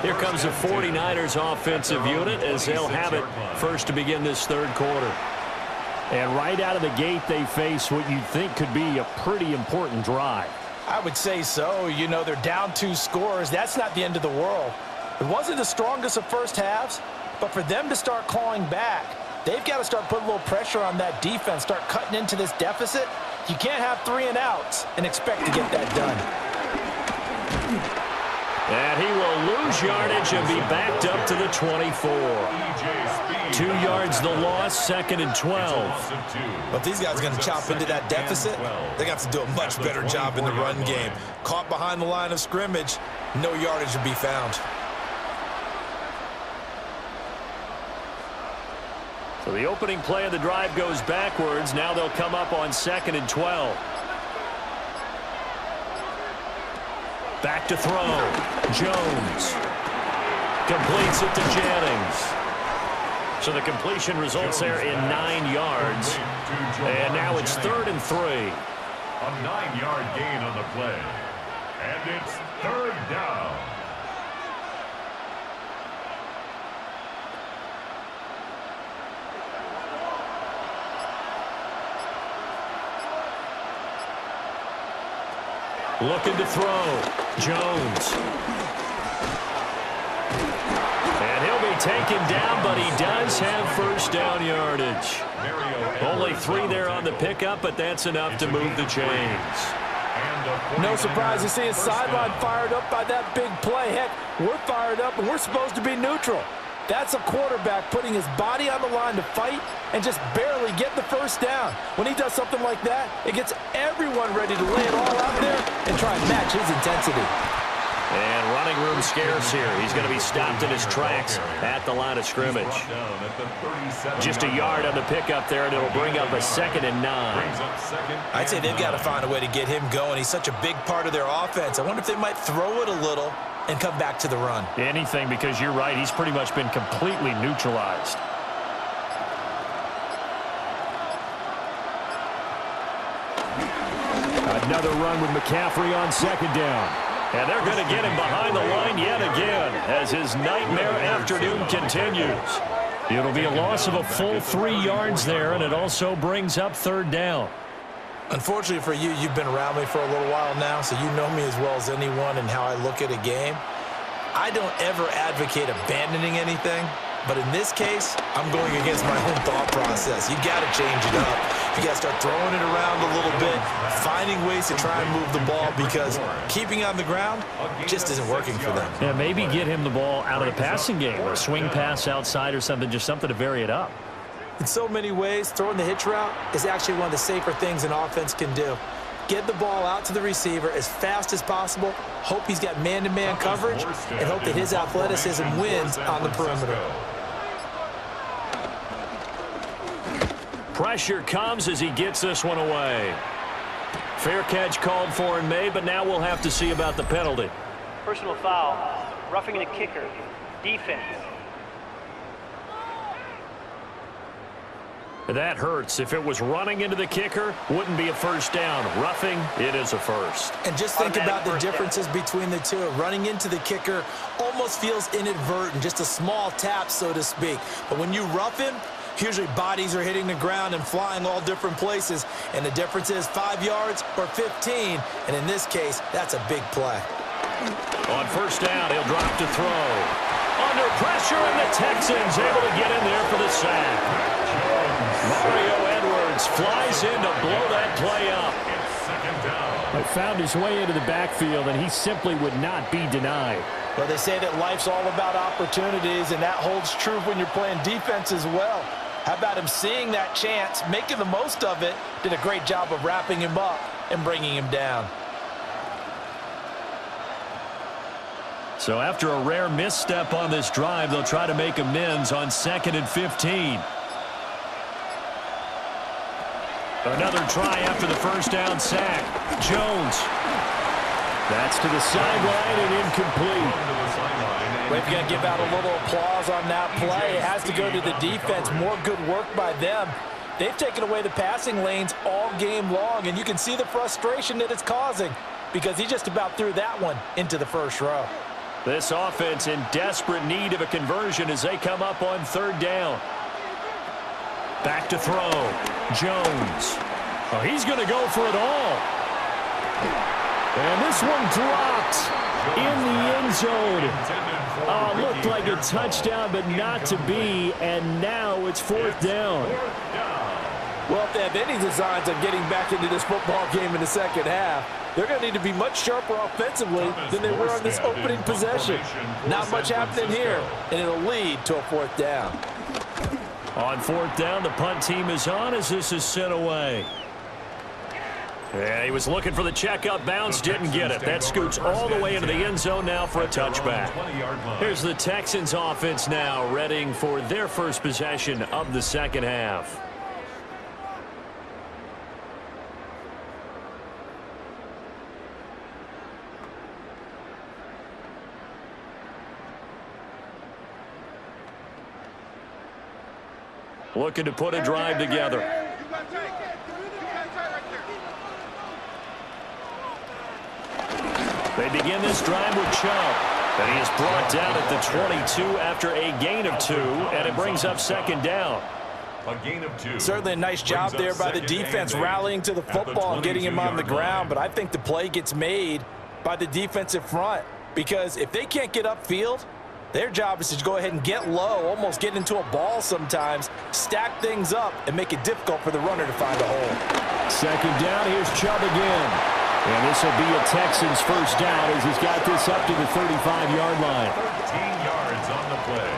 Here comes the 49ers offensive unit as they'll have it first to begin this third quarter. And right out of the gate, they face what you'd think could be a pretty important drive. I would say so. You know, they're down 2 scores. That's not the end of the world. It wasn't the strongest of first halves, but for them to start clawing back, they've got to start putting a little pressure on that defense, start cutting into this deficit. You can't have 3 and outs and expect to get that done. And he will lose yardage and be backed up to the 24. 2 yards the loss, 2nd and 12. But if these guys are going to chop into that deficit, they got to do a much better job in the run game. Caught behind the line of scrimmage, no yardage to be found. So the opening play of the drive goes backwards. Now they'll come up on 2nd and 12. Back to throw. Jones completes it to Jennings. So the completion results there in 9 yards. And now it's 3rd and 3. A 9-yard gain on the play. And it's 3rd down. Looking to throw. Jones. And he'll be taken down, but he does have first down yardage. Only 3 there on the pickup, but that's enough to move the chains. No surprise to see his sideline fired up by that big play. Heck, we're fired up, and we're supposed to be neutral. That's a quarterback putting his body on the line to fight and just barely get the first down. When he does something like that, it gets everyone ready to lay it all out there and try and match his intensity. And running room scarce here. He's going to be stopped in his tracks at the line of scrimmage. Just a yard on the pickup there, and it'll bring up a 2nd and 9. I'd say they've got to find a way to get him going. He's such a big part of their offense. I wonder if they might throw it a little and come back to the run. Anything, because you're right, he's pretty much been completely neutralized. Another run with McCaffrey on 2nd down. And they're going to get him behind the line yet again as his nightmare afternoon continues. It'll be a loss of a full 3 yards there, and it also brings up 3rd down. Unfortunately for you, you've been around me for a little while now, so you know me as well as anyone and how I look at a game. I don't ever advocate abandoning anything, but in this case, I'm going against my own thought process. You got to change it up. You got to start throwing it around a little bit, finding ways to try and move the ball, because keeping it on the ground just isn't working for them. Yeah, maybe get him the ball out of the passing game, a swing pass outside or something, just something to vary it up. In so many ways, throwing the hitch route is actually one of the safer things an offense can do. Get the ball out to the receiver as fast as possible, hope he's got man-to-man coverage, and hope that his athleticism wins on the perimeter. Pressure comes as he gets this one away. Fair catch called for and made, but now we'll have to see about the penalty. Personal foul, roughing the kicker, defense. That hurts. If it was running into the kicker, wouldn't be a first down. Roughing, it is a first. And just think about the differences between the two. Running into the kicker almost feels inadvertent, just a small tap, so to speak. But when you rough him, Usually bodies are hitting the ground and flying all different places, and the difference is 5 yards or 15, and in this case, that's a big play. On first down, he'll drop to throw. Under pressure, and the Texans able to get in there for the sack. Mario Edwards flies in to blow that play up. He found his way into the backfield, and he simply would not be denied. Well, they say that life's all about opportunities, and that holds true when you're playing defense as well. How about him seeing that chance, making the most of it, did a great job of wrapping him up and bringing him down. So after a rare misstep on this drive, they'll try to make amends on 2nd and 15. Another try after the first down sack. Jones. That's to the sideline and incomplete. We've got to give out a little applause on that play. It has to go to the defense. More good work by them. They've taken away the passing lanes all game long, and you can see the frustration that it's causing because he just about threw that one into the first row. This offense in desperate need of a conversion as they come up on 3rd down. Back to throw. Jones. Oh, he's going to go for it all. And this one dropped in the end zone. Looked like a touchdown, but not to be. And now it's 4th down. Well, if they have any designs of getting back into this football game in the second half, they're going to need to be much sharper offensively than they were on this opening possession. Not much happening here, and it'll lead to a 4th down. On 4th down, the punt team is on as this is sent away. Yeah, he was looking for the checkup bounce, didn't get it. That scoots all the way into the end zone now for a touchback. Here's the Texans offense now, readying for their first possession of the second half. Looking to put a drive together. They begin this drive with Chubb. And he is brought down at the 22 after a gain of 2, and it brings up 2nd down. A gain of 2. Certainly a nice job there by the defense rallying to the football and getting him on the ground, but I think the play gets made by the defensive front because if they can't get upfield, their job is to go ahead and get low, almost get into a ball sometimes, stack things up, and make it difficult for the runner to find a hole. 2nd down, here's Chubb again. And this will be a Texans first down as he's got this up to the 35-yard line. 13 yards on the play.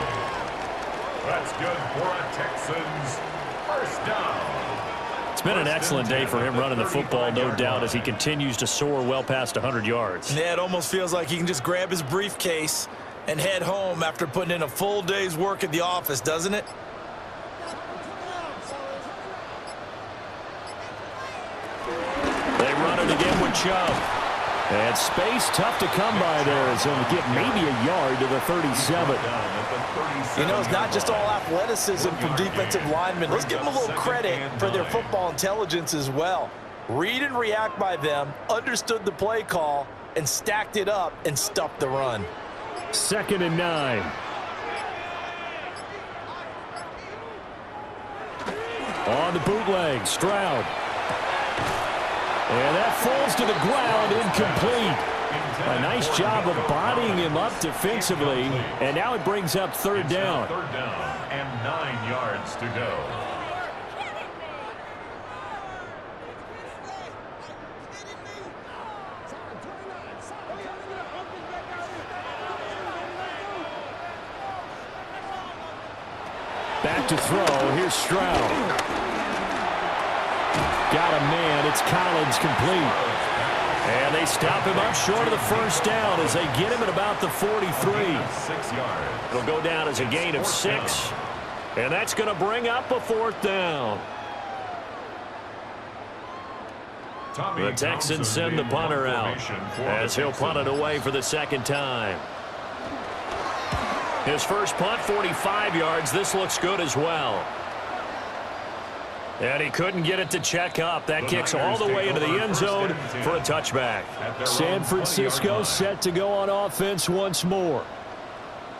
That's good for a Texans first down. It's been an excellent day for him running the football, no doubt, as he continues to soar well past 100 yards. Yeah, it almost feels like he can just grab his briefcase and head home after putting in a full day's work at the office, doesn't it? They run it again with Chubb. And space tough to come by there as he'll get maybe a yard to the 37. You know, it's not just all athleticism from defensive linemen. Let's give them a little credit for their football intelligence as well. Read and react by them, understood the play call, and stacked it up and stuffed the run. 2nd and 9. On the bootleg, Stroud. And that falls to the ground, incomplete. A nice job of bodying him up defensively, and now it brings up 3rd down. 3rd down and 9 yards to go. Back to throw. Here's Stroud. Got a man. It's Collins complete. And they stop him up short of the first down as they get him at about the 43. 6 yards. It'll go down as a gain of 6. And that's going to bring up a 4th down. The Texans send the punter out as he'll punt it away for the 2nd time. His first punt, 45 yards. This looks good as well. And he couldn't get it to check up. That kicks all the way into the end zone for a touchback. San Francisco set to go on offense once more.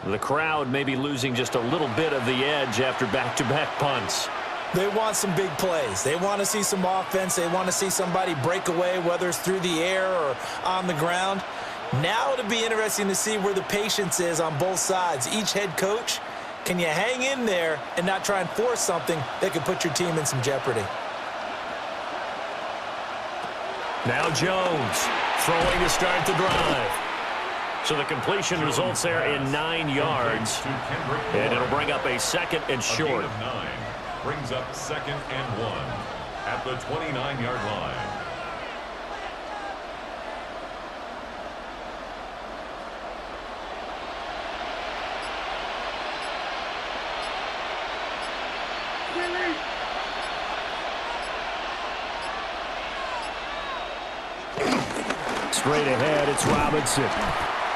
The crowd may be losing just a little bit of the edge after back-to-back punts. They want some big plays. They want to see some offense. They want to see somebody break away, whether it's through the air or on the ground. Now it'll be interesting to see where the patience is on both sides. Each head coach, can you hang in there and not try and force something that could put your team in some jeopardy? Now Jones throwing to start the drive. So the completion results there in 9 yards. And it'll bring up a second and short. A gain of 9 brings up 2nd and 1 at the 29-yard line. Straight ahead, it's Robinson.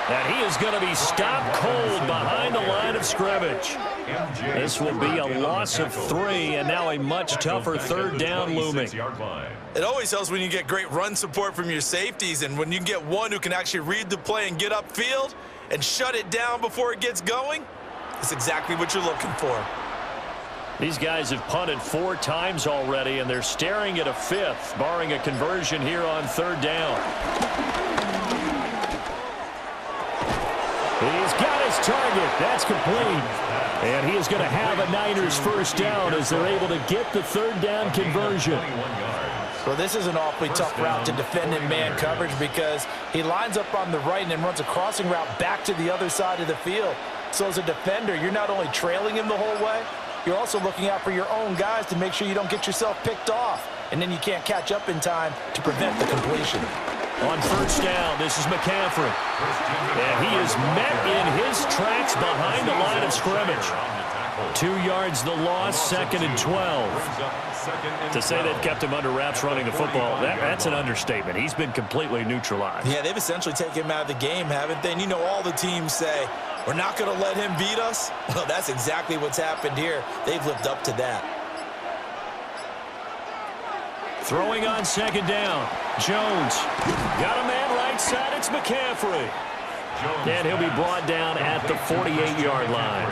And he is going to be stopped cold behind the line of scrimmage. This will be a loss of 3, and now a much tougher 3rd down looming. It always helps when you get great run support from your safeties, and when you get one who can actually read the play and get upfield and shut it down before it gets going, that's exactly what you're looking for. These guys have punted 4 times already, and they're staring at a 5th, barring a conversion here on 3rd down. He's got his target. That's complete. And he is going to have a Niners first down as they're able to get the 3rd down conversion. Well, this is an awfully tough route to defend in man coverage because he lines up on the right and then runs a crossing route back to the other side of the field. So as a defender, you're not only trailing him the whole way, you're also looking out for your own guys to make sure you don't get yourself picked off. And then you can't catch up in time to prevent the completion. On 1st down, this is McCaffrey. And he is met in his tracks behind the line of scrimmage. 2 yards the loss, 2nd and 12. To say they've kept him under wraps running the football, that's an understatement. He's been completely neutralized. Yeah, they've essentially taken him out of the game, haven't they? And you know all the teams say, we're not going to let him beat us. Well, that's exactly what's happened here. They've lived up to that. Throwing on 2nd down. Jones. Got a man right side. It's McCaffrey. And he'll be brought down at the 48-yard line.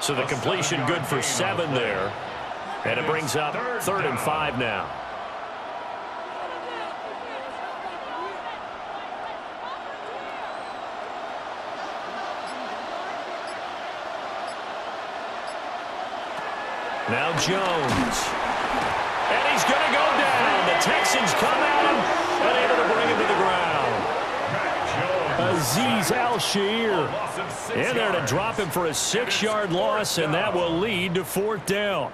So the completion good for 7 there. And it brings up 3rd and 5 now. Now Jones. And he's going to go down. The Texans come at him and able to bring him to the ground. Azeez Al-Shaair in there to drop him for a 6-yard loss, and that will lead to 4th down.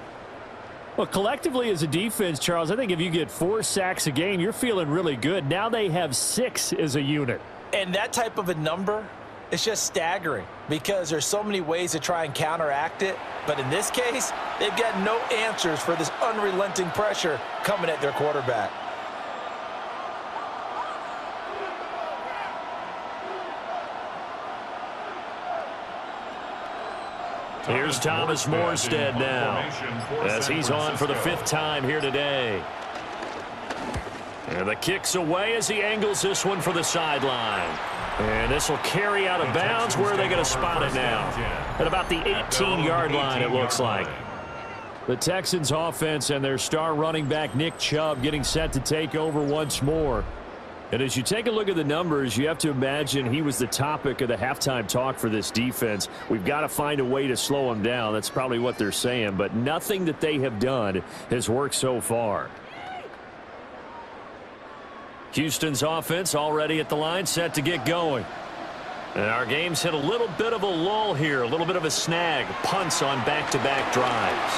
Well, collectively as a defense, Charles, I think if you get 4 sacks a game, you're feeling really good. Now they have 6 as a unit. And that type of a number, it's just staggering because there's so many ways to try and counteract it. But in this case, they've got no answers for this unrelenting pressure coming at their quarterback. Here's Thomas Morstead now as he's on for the 5th time here today. And the kick's away as he angles this one for the sideline. And this will carry out of bounds. Where are they going to spot it now? At about the 18-yard line, it looks like. The Texans offense and their star running back Nick Chubb getting set to take over once more. And as you take a look at the numbers, you have to imagine he was the topic of the halftime talk for this defense. We've got to find a way to slow him down. That's probably what they're saying. But nothing that they have done has worked so far. Houston's offense already at the line, set to get going. And our game's hit a little bit of a lull here, a little bit of a snag. Punts on back-to-back drives.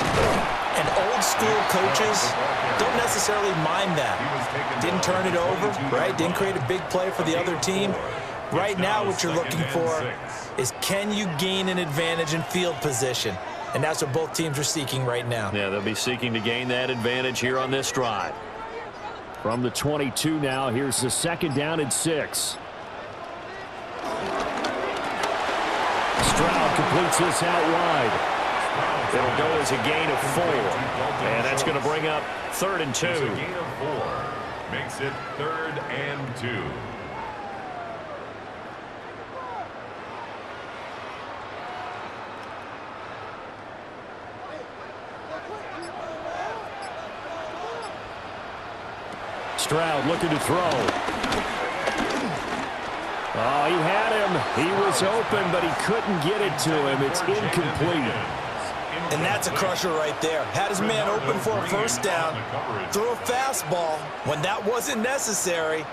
And old school coaches don't necessarily mind that. Didn't turn it over, right? Didn't create a big play for the other team. Right now what you're looking for is can you gain an advantage in field position? And that's what both teams are seeking right now. Yeah, they'll be seeking to gain that advantage here on this drive. From the 22 now, here's the 2nd down and 6. Stroud completes this out wide. It'll go as a gain of 4. And that's going to bring up 3rd and 2. It's a gain of 4. Makes it 3rd and 2. Stroud looking to throw. Oh, he had him. He was open, but he couldn't get it to him. It's incomplete. And that's a crusher right there. Had his man open for a first down, threw a fastball when that wasn't necessary.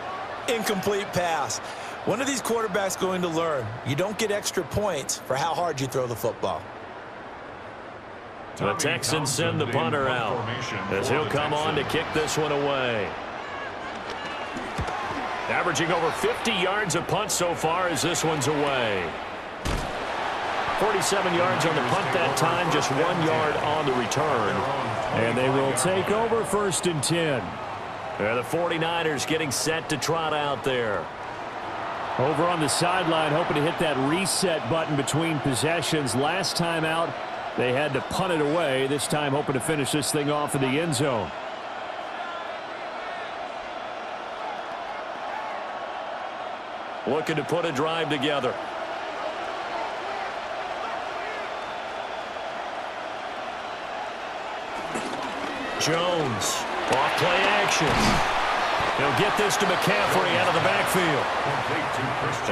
Incomplete pass. When are these quarterbacks going to learn? You don't get extra points for how hard you throw the football. The Texans send the punter out as he'll come on to kick this one away. Averaging over 50 yards a punt so far as this one's away. 47 yards on the punt that time, just 1 yard on the return. And they will take over 1st and 10. The 49ers getting set to trot out there. Over on the sideline, hoping to hit that reset button between possessions. Last time out, they had to punt it away. This time hoping to finish this thing off in the end zone. Looking to put a drive together. Jones, off play action. He'll get this to McCaffrey out of the backfield.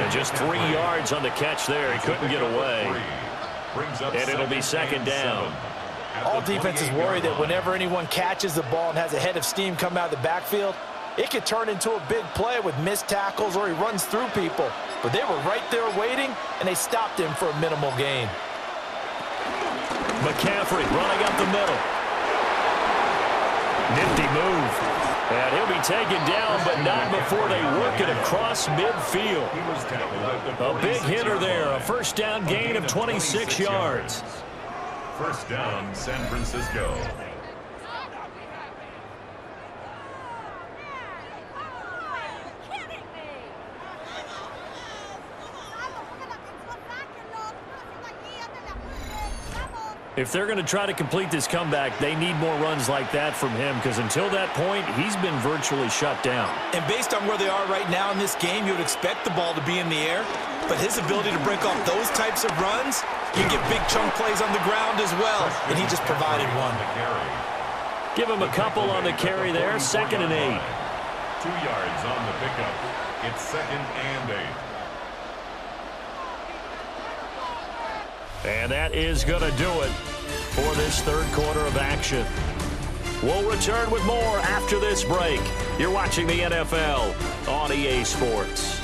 And just 3 yards on the catch there. He couldn't get away. And it'll be 2nd down. All defenses worry that whenever anyone catches the ball and has a head of steam come out of the backfield, it could turn into a big play with missed tackles or he runs through people. But they were right there waiting, and they stopped him for a minimal gain. McCaffrey running up the middle. Nifty move. And he'll be taken down, but not before they work it across midfield. A big hitter there. A 1st down gain of 26 yards. 1st down, San Francisco. If they're going to try to complete this comeback, they need more runs like that from him, because until that point, he's been virtually shut down. And based on where they are right now in this game, you would expect the ball to be in the air. But his ability to break off those types of runs, you get big chunk plays on the ground as well. And he just provided one. Give him a couple on the carry there. 2nd and 8. 2 yards on the pickup. It's 2nd and 8. And that is going to do it for this 3rd quarter of action. We'll return with more after this break. You're watching the NFL on EA Sports.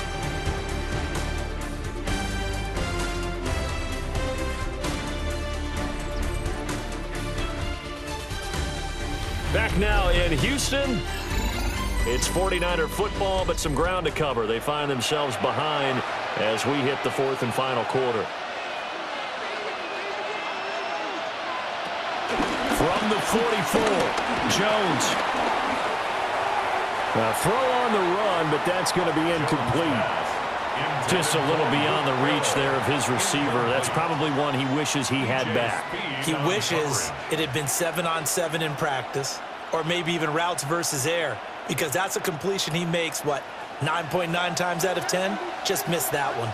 Back now in Houston. It's 49er football, but some ground to cover. They find themselves behind as we hit the 4th and final quarter. From the 44, Jones. A throw on the run, but that's going to be incomplete. Just a little beyond the reach there of his receiver. That's probably one he wishes he had back. He wishes it had been 7-on-7 in practice, or maybe even routes versus air, because that's a completion he makes, 9.9 times out of 10? Just missed that one.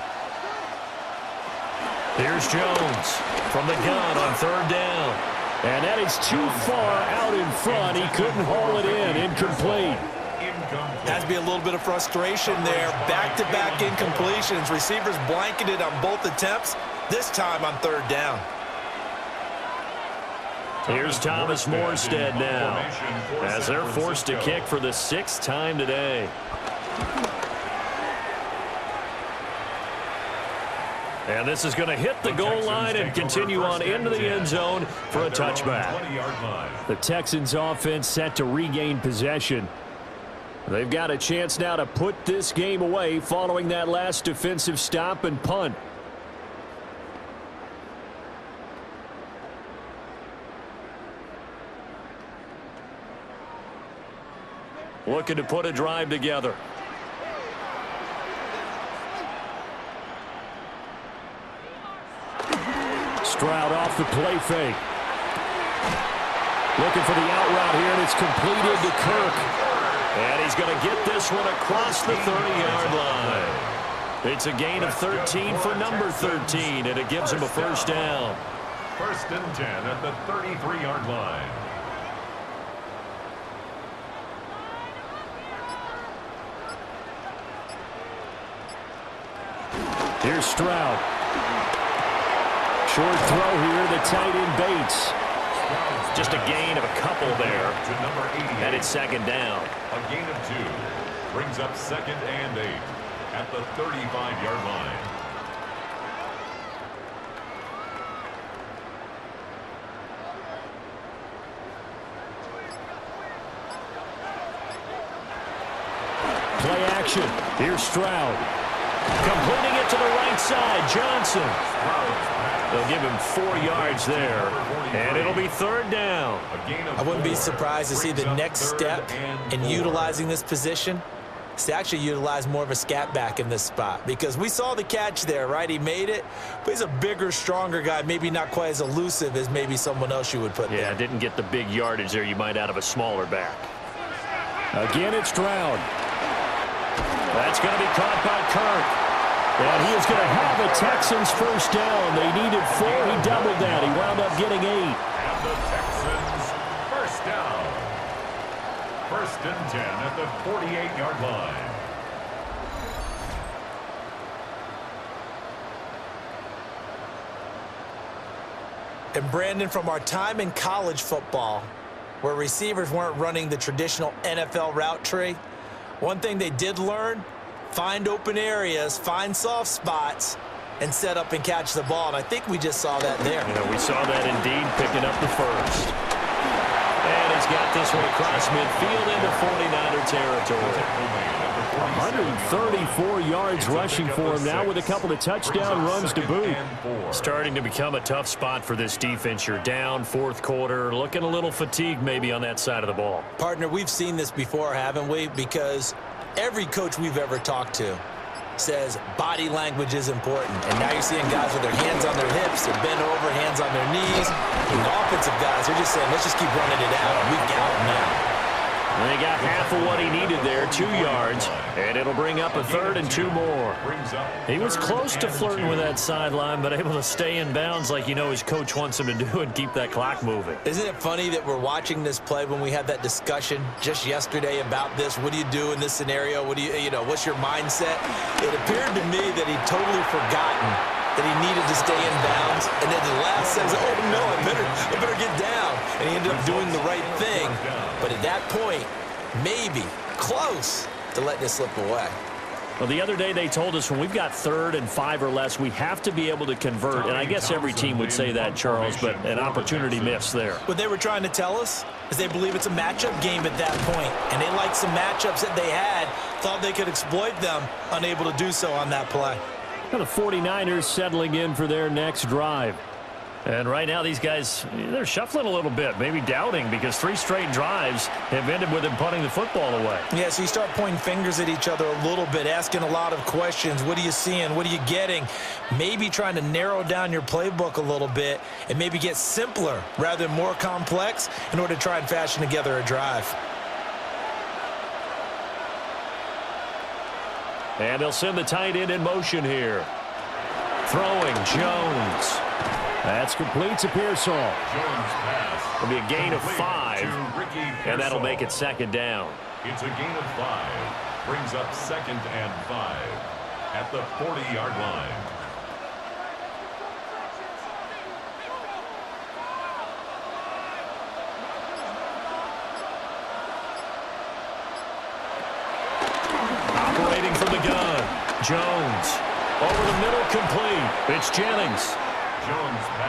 Here's Jones from the gun on 3rd down. And that is too far out in front. He couldn't haul it in. Incomplete. Has to be a little bit of frustration there. Back-to-back incompletions. Receivers blanketed on both attempts, this time on 3rd down. Here's Thomas Morstead now as they're forced to kick for the 6th time today. And this is going to hit the goal line and continue on into the end zone for a touchback. The Texans offense set to regain possession. They've got a chance now to put this game away following that last defensive stop and punt. Looking to put a drive together. Stroud off the play fake. Looking for the out route here, and it's completed to Kirk. And he's going to get this one across the 30-yard line. It's a gain of 13 for number 13, and it gives him a 1st down. 1st and 10 at the 33-yard line. Here's Stroud. Short throw here, the tight end Bates. Just a gain of a couple there. And it's second down. A gain of 2. Brings up 2nd and 8 at the 35-yard line. Play action. Here's Stroud. Completing it to the right side. Johnson. They'll give him 4 yards there. And it'll be third down. I wouldn't be surprised to see the next step in utilizing this position is to actually utilize more of a scat back in this spot. Because we saw the catch there, right? He made it. But he's a bigger, stronger guy. Maybe not quite as elusive as maybe someone else you would put there. Yeah, didn't get the big yardage there you might out of a smaller back. Again, it's Stroud. That's going to be caught by Kirk. And he is going to have the Texans first down. They needed 4. He doubled that. He wound up getting 8. And the Texans first down. 1st and 10 at the 48-yard line. And Brandon, from our time in college football, where receivers weren't running the traditional NFL route tree, one thing they did learn, find open areas, find soft spots, and set up and catch the ball. And I think we just saw that there. Yeah, we saw that indeed, picking up the first. And he's got this one across midfield into 49er territory. 134 yards rushing for him now with a couple of touchdown runs to boot. Starting to become a tough spot for this defense. You're down 4th quarter, looking a little fatigued maybe on that side of the ball. Partner, we've seen this before, haven't we? Because every coach we've ever talked to says body language is important. And now you're seeing guys with their hands on their hips, they're bent over, hands on their knees. And the offensive guys, they're just saying, let's just keep running it out. We've got them now. And they got half of what he needed there, 2 yards, and it'll bring up a 3rd and 2 more. He was close to flirting with that sideline, but able to stay in bounds like you know his coach wants him to do and keep that clock moving. Isn't it funny that we're watching this play when we had that discussion just yesterday about this? What do you do in this scenario? What do you know, what's your mindset? It appeared to me that he'd totally forgotten that he needed to stay in bounds, and then the last second, oh no, I better get down. And he ended up doing the right thing. But at that point, maybe close to letting it slip away. Well, the other day they told us when we've got 3rd and 5 or less, we have to be able to convert. And I guess every team would say that, Charles, but an opportunity missed there. What they were trying to tell us is they believe it's a matchup game at that point. And they liked some matchups that they had, thought they could exploit them, unable to do so on that play. Well, the 49ers settling in for their next drive. And right now these guys, they're shuffling a little bit, maybe doubting, because 3 straight drives have ended with them punting the football away. Yeah, so you start pointing fingers at each other a little bit, asking a lot of questions. What are you seeing? What are you getting? Maybe trying to narrow down your playbook a little bit and maybe get simpler rather than more complex in order to try and fashion together a drive. And they'll send the tight end in motion here. Throwing, Jones. That's complete to Pearsall. It'll be a gain of 5, and that'll make it 2nd down. It's a gain of 5. Brings up 2nd and 5 at the 40-yard line. Operating from the gun. Jones. Over the middle, complete. It's Jennings.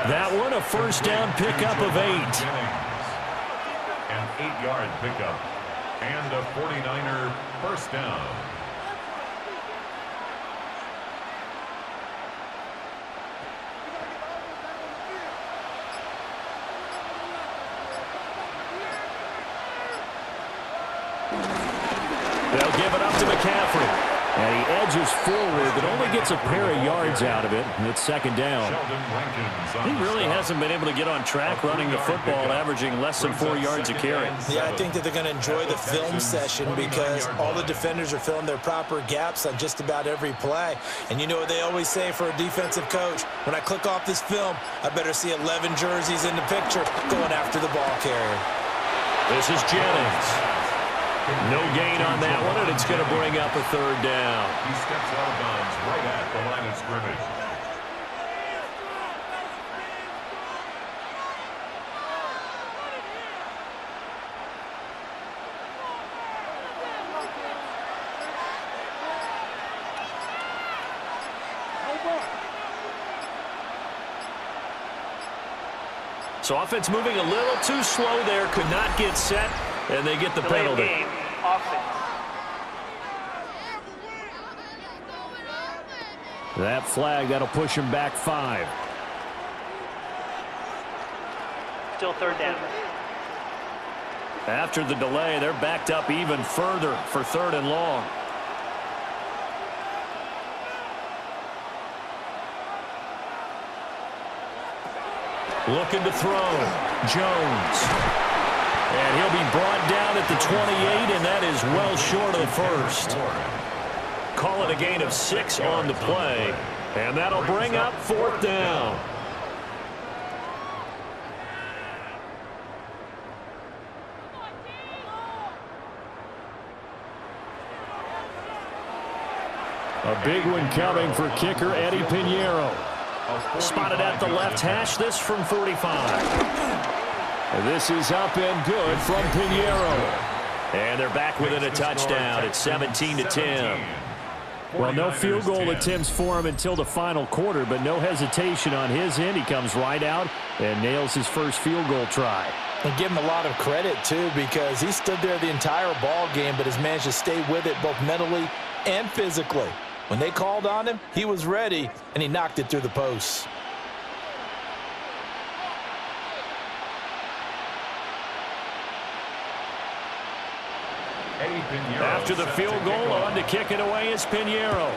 That one, a first down pickup of 8. An 8-yard pickup and a 49er first down. They'll give it up to McCaffrey. And he edges forward, but only gets a pair of yards out of it. And it's 2nd down. He really hasn't been able to get on track running the football, averaging less than 4 yards a carry. Yeah, I think that they're going to enjoy the film session because all the defenders are filling their proper gaps on just about every play. And you know what they always say for a defensive coach? When I click off this film, I better see 11 jerseys in the picture going after the ball carrier. This is Jennings. No gain on that one, and it's going to bring up a third down. He steps out of bounds right at the line of scrimmage. So offense moving a little too slow there, could not get set, and they get the Delay of penalty. game, offense. That flag, that'll push him back 5. Still third down. After the delay, they're backed up even further for 3rd and long. Looking to throw. Jones. And he'll be brought down at the 28, and that is well short of the first. Call it a gain of 6 on the play, and that'll bring up 4th down. A big one coming for kicker Eddie Pinheiro. Spotted at the left hash, this from 45. This is up and good from Pinheiro. And they're back within a touchdown at 17-10. Well, no field goal attempts for him until the final quarter, but no hesitation on his end. He comes right out and nails his first field goal try. And give him a lot of credit, too, because he stood there the entire ball game, but has managed to stay with it both mentally and physically. When they called on him, he was ready, and he knocked it through the posts. After the field goal, on to kick it away is Pinheiro.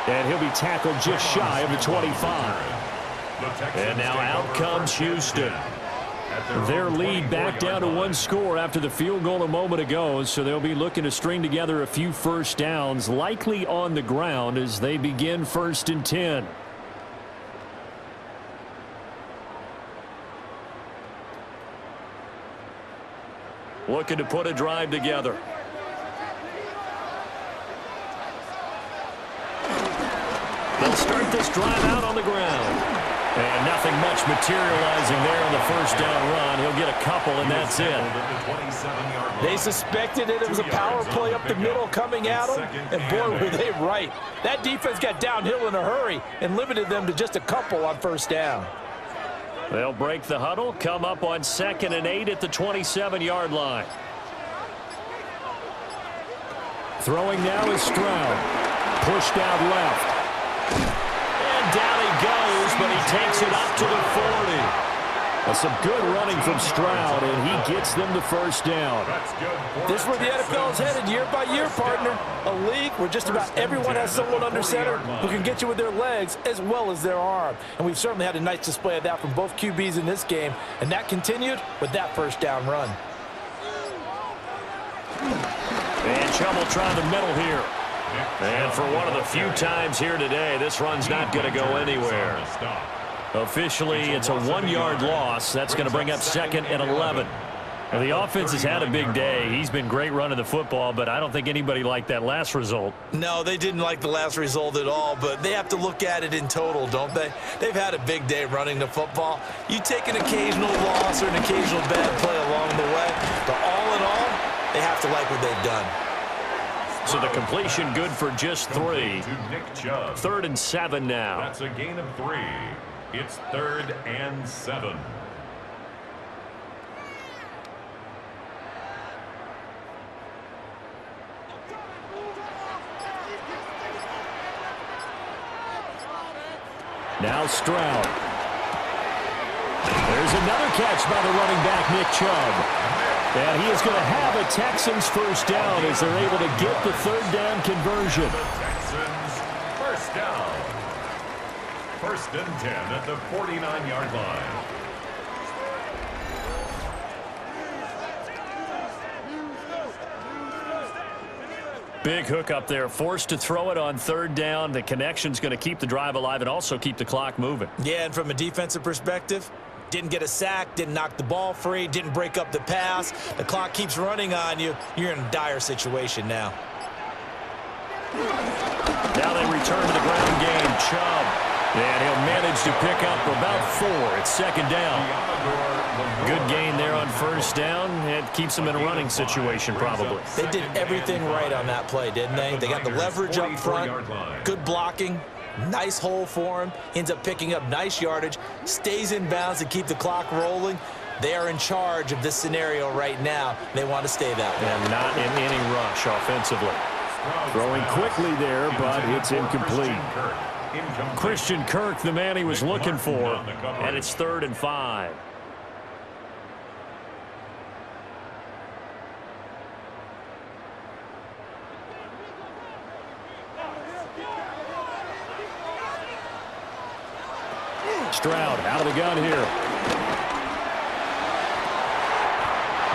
And he'll be tackled just shy of the 25. And now out comes Houston. Their lead back down to 1 score after the field goal a moment ago, so they'll be looking to string together a few first downs, likely on the ground as they begin 1st and 10. Looking to put a drive together. They'll start this drive out on the ground. And nothing much materializing there on the first down run. He'll get a couple, and that's it. They suspected it was a power play up the middle coming at them, and boy, were they right. That defense got downhill in a hurry and limited them to just a couple on first down. They'll break the huddle, come up on 2nd and 8 at the 27-yard line. Throwing now is Stroud. Pushed out left. And down he goes, but he takes it up to the 40. That's some good running from Stroud, and he gets them the first down. This is where the NFL is headed year by year, partner. A league where just about everyone has someone under center who can get you with their legs as well as their arm. And we've certainly had a nice display of that from both QBs in this game, and that continued with that first down run. And trouble trying the middle here. And for one of the few times here today, this run's not going to go anywhere. Officially, it's a 1-yard loss. That's going to bring up 2nd and 11. Well, the offense has had a big day. He's been great running the football, but I don't think anybody liked that last result. No, they didn't like the last result at all, but they have to look at it in total, don't they? They've had a big day running the football. You take an occasional loss or an occasional bad play along the way, but all in all, they have to like what they've done. So the completion good for just 3. 3rd and 7 now. That's a gain of 3. It's 3rd and 7. Now Stroud. There's another catch by the running back, Nick Chubb. And he is going to have a Texans first down as they're able to get the 3rd down conversion. The Texans first down. 1st and 10 at the 49-yard line. Big hook up there, forced to throw it on third down. The connection's going to keep the drive alive and also keep the clock moving. Yeah, and from a defensive perspective, didn't get a sack, didn't knock the ball free, didn't break up the pass. The clock keeps running on you. You're in a dire situation now. Now they return to the ground game. Chubb. And he'll manage to pick up about 4. It's second down. Good gain there on first down. It keeps them in a running situation probably. They did everything right on that play, didn't they? They got the leverage up front, good blocking, nice hole for him, ends up picking up nice yardage, stays in bounds to keep the clock rolling. They are in charge of this scenario right now. They want to stay that way. And not in any rush offensively. Throwing quickly there, but it's incomplete. Christian Kirk, the man he was looking for, and it's 3rd and 5. Stroud out of the gun here.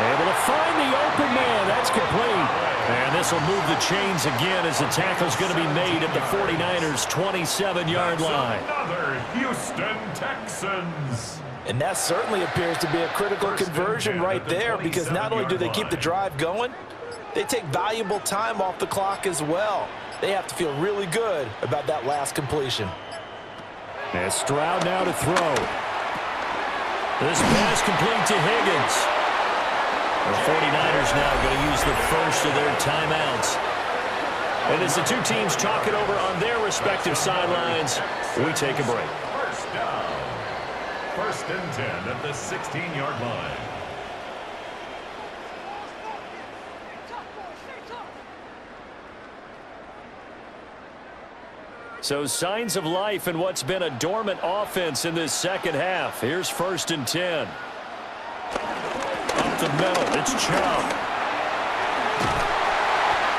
Able to find the open man. That's complete. And this will move the chains again as the tackle's going to be made at the 49ers' 27-yard line. Another Houston Texans. And that certainly appears to be a critical conversion right there, because not only do they keep the drive going, they take valuable time off the clock as well. They have to feel really good about that last completion. And Stroud now to throw. This pass complete to Higgins. The 49ers now going to use the first of their timeouts. And as the two teams talk it over on their respective sidelines, we take a break. First down. 1st and 10 at the 16-yard line. So signs of life in what's been a dormant offense in this second half. Here's 1st and 10. Up the middle, it's Chubb.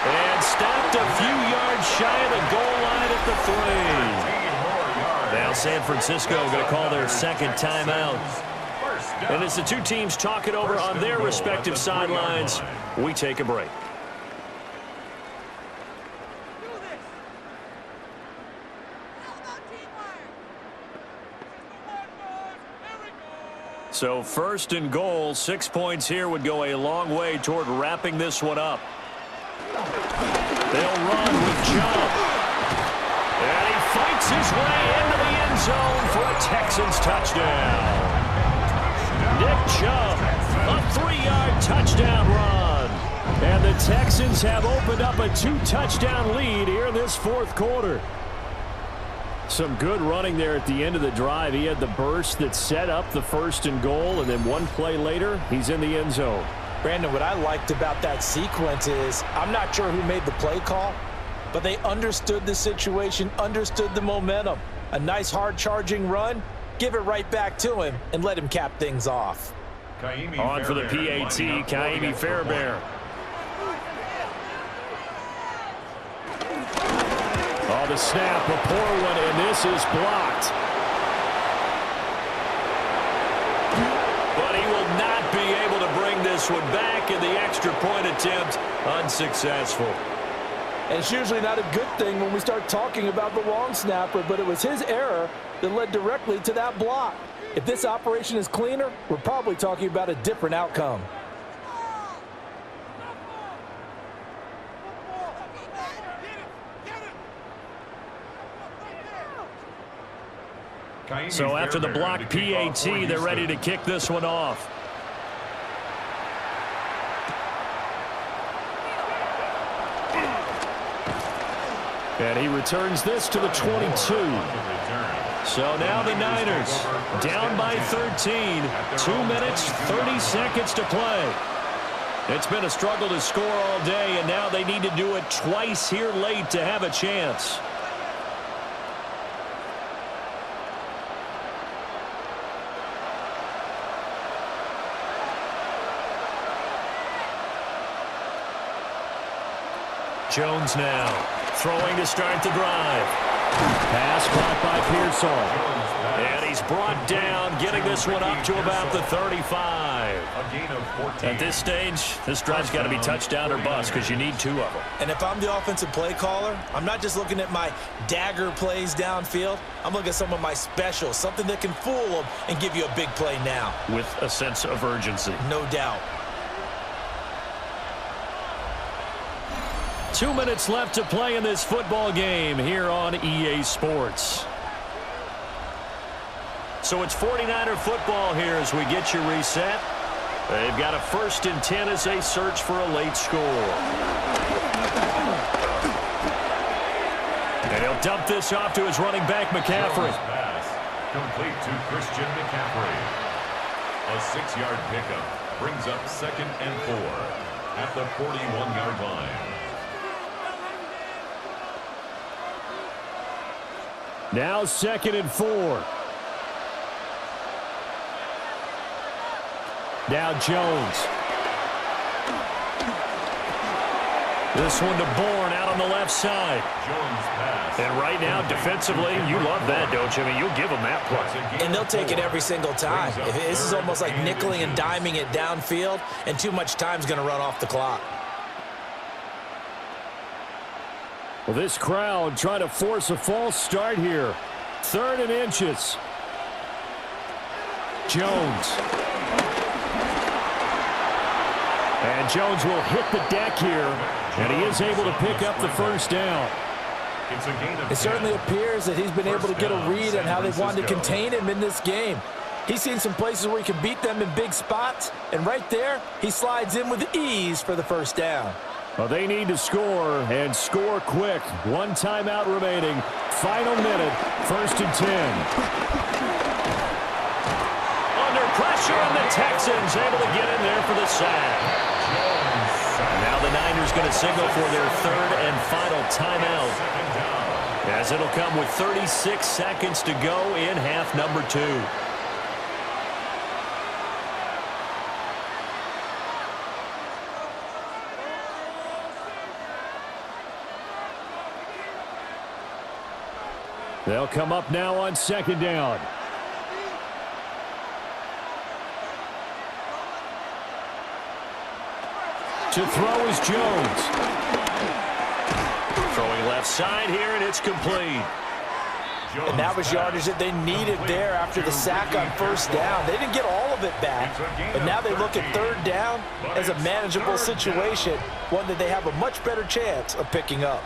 And stopped a few yards shy of the goal line at the 3. Now San Francisco going to call their second timeout. And as the two teams talk it over on their respective sidelines, we take a break. So 1st and goal, 6 points here would go a long way toward wrapping this one up. They'll run with Chubb. And he fights his way into the end zone for a Texans touchdown. Nick Chubb, a 3-yard touchdown run. And the Texans have opened up a 2-touchdown lead here in this 4th quarter. Some good running there at the end of the drive. He had the burst that set up the 1st and goal, and then one play later, he's in the end zone. Brandon, what I liked about that sequence is, I'm not sure who made the play call, but they understood the situation, understood the momentum. A nice hard-charging run, give it right back to him, and let him cap things off. On for the PAT, Kaimi Fairbairn. Oh, the snap, a poor one, and this is blocked. But he will not be able to bring this one back, and the extra point attempt unsuccessful. And it's usually not a good thing when we start talking about the long snapper, but it was his error that led directly to that block. If this operation is cleaner, we're probably talking about a different outcome. So after the block PAT, they're ready to kick this one off. And he returns this to the 22. So now the Niners down by 13. 2 minutes, 30 seconds to play. It's been a struggle to score all day, and now they need to do it twice here late to have a chance. Jones now throwing to start the drive. Pass caught by Pearsall. And he's brought down, getting this one up to about the 35. A gain of 14. At this stage, this drive's got to be touchdown or bust because you need 2 of them. And if I'm the offensive play caller, I'm not just looking at my dagger plays downfield. I'm looking at some of my specials, something that can fool them and give you a big play now. With a sense of urgency. No doubt. 2 minutes left to play in this football game here on EA Sports. So it's 49er football here as we get you reset. They've got a 1st and 10 as they search for a late score. And he'll dump this off to his running back, McCaffrey. Pass complete to Christian McCaffrey. A 6-yard pickup brings up 2nd and 4 at the 41-yard line. Now 2nd and 4. Now Jones. This one to Bourne out on the left side. Jones pass. And right now, defensively, you love that, don't you? I mean, you'll give them that play. And they'll take it every single time. This is almost like nickeling and diming it downfield, and too much time's going to run off the clock. Well, this crowd trying to force a false start here. 3rd and inches. Jones. And Jones will hit the deck here, and he is able to pick up the 1st down. It's a gain of It certainly appears that he's been able to get a read on how they've wanted to contain him in this game. He's seen some places where he can beat them in big spots, and right there, he slides in with ease for the 1st down. Well, they need to score, and score quick. 1 timeout remaining. Final minute, 1st and 10. Under pressure, and the Texans able to get in there for the sack. Now the Niners going to signal for their 3rd and final timeout, as it'll come with 36 seconds to go in half number 2. They'll come up now on 2nd down. To throw is Jones. Throwing left side here, and it's complete. And that was yardage that they needed there after the sack on 1st down. They didn't get all of it back, but now they look at 3rd down as a manageable situation, one that they have a much better chance of picking up.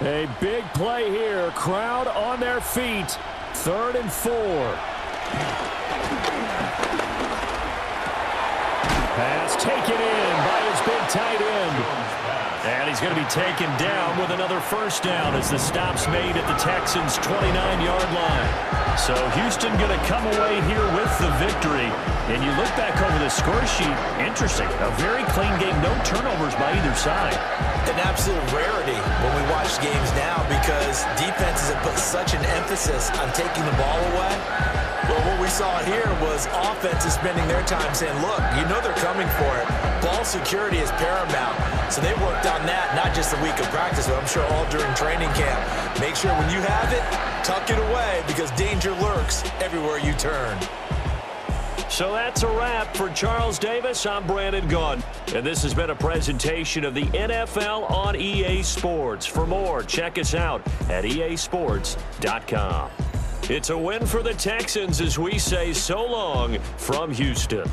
A big play here. Crowd on their feet. 3rd and 4. Pass taken in by his big tight end. And he's going to be taken down with another 1st down as the stop's made at the Texans' 29-yard line. So Houston going to come away here with the victory. And you look back over the score sheet, interesting. A very clean game, no turnovers by either side. An absolute rarity when we watch games now because defenses have put such an emphasis on taking the ball away. Well, what we saw here was offenses spending their time saying, look, you know they're coming for it. Ball security is paramount. So they worked on that, not just a week of practice, but I'm sure all during training camp. Make sure when you have it, tuck it away because danger lurks everywhere you turn. So that's a wrap for Charles Davis. I'm Brandon Gaudin, and this has been a presentation of the NFL on EA Sports. For more, check us out at easports.com. It's a win for the Texans as we say so long from Houston.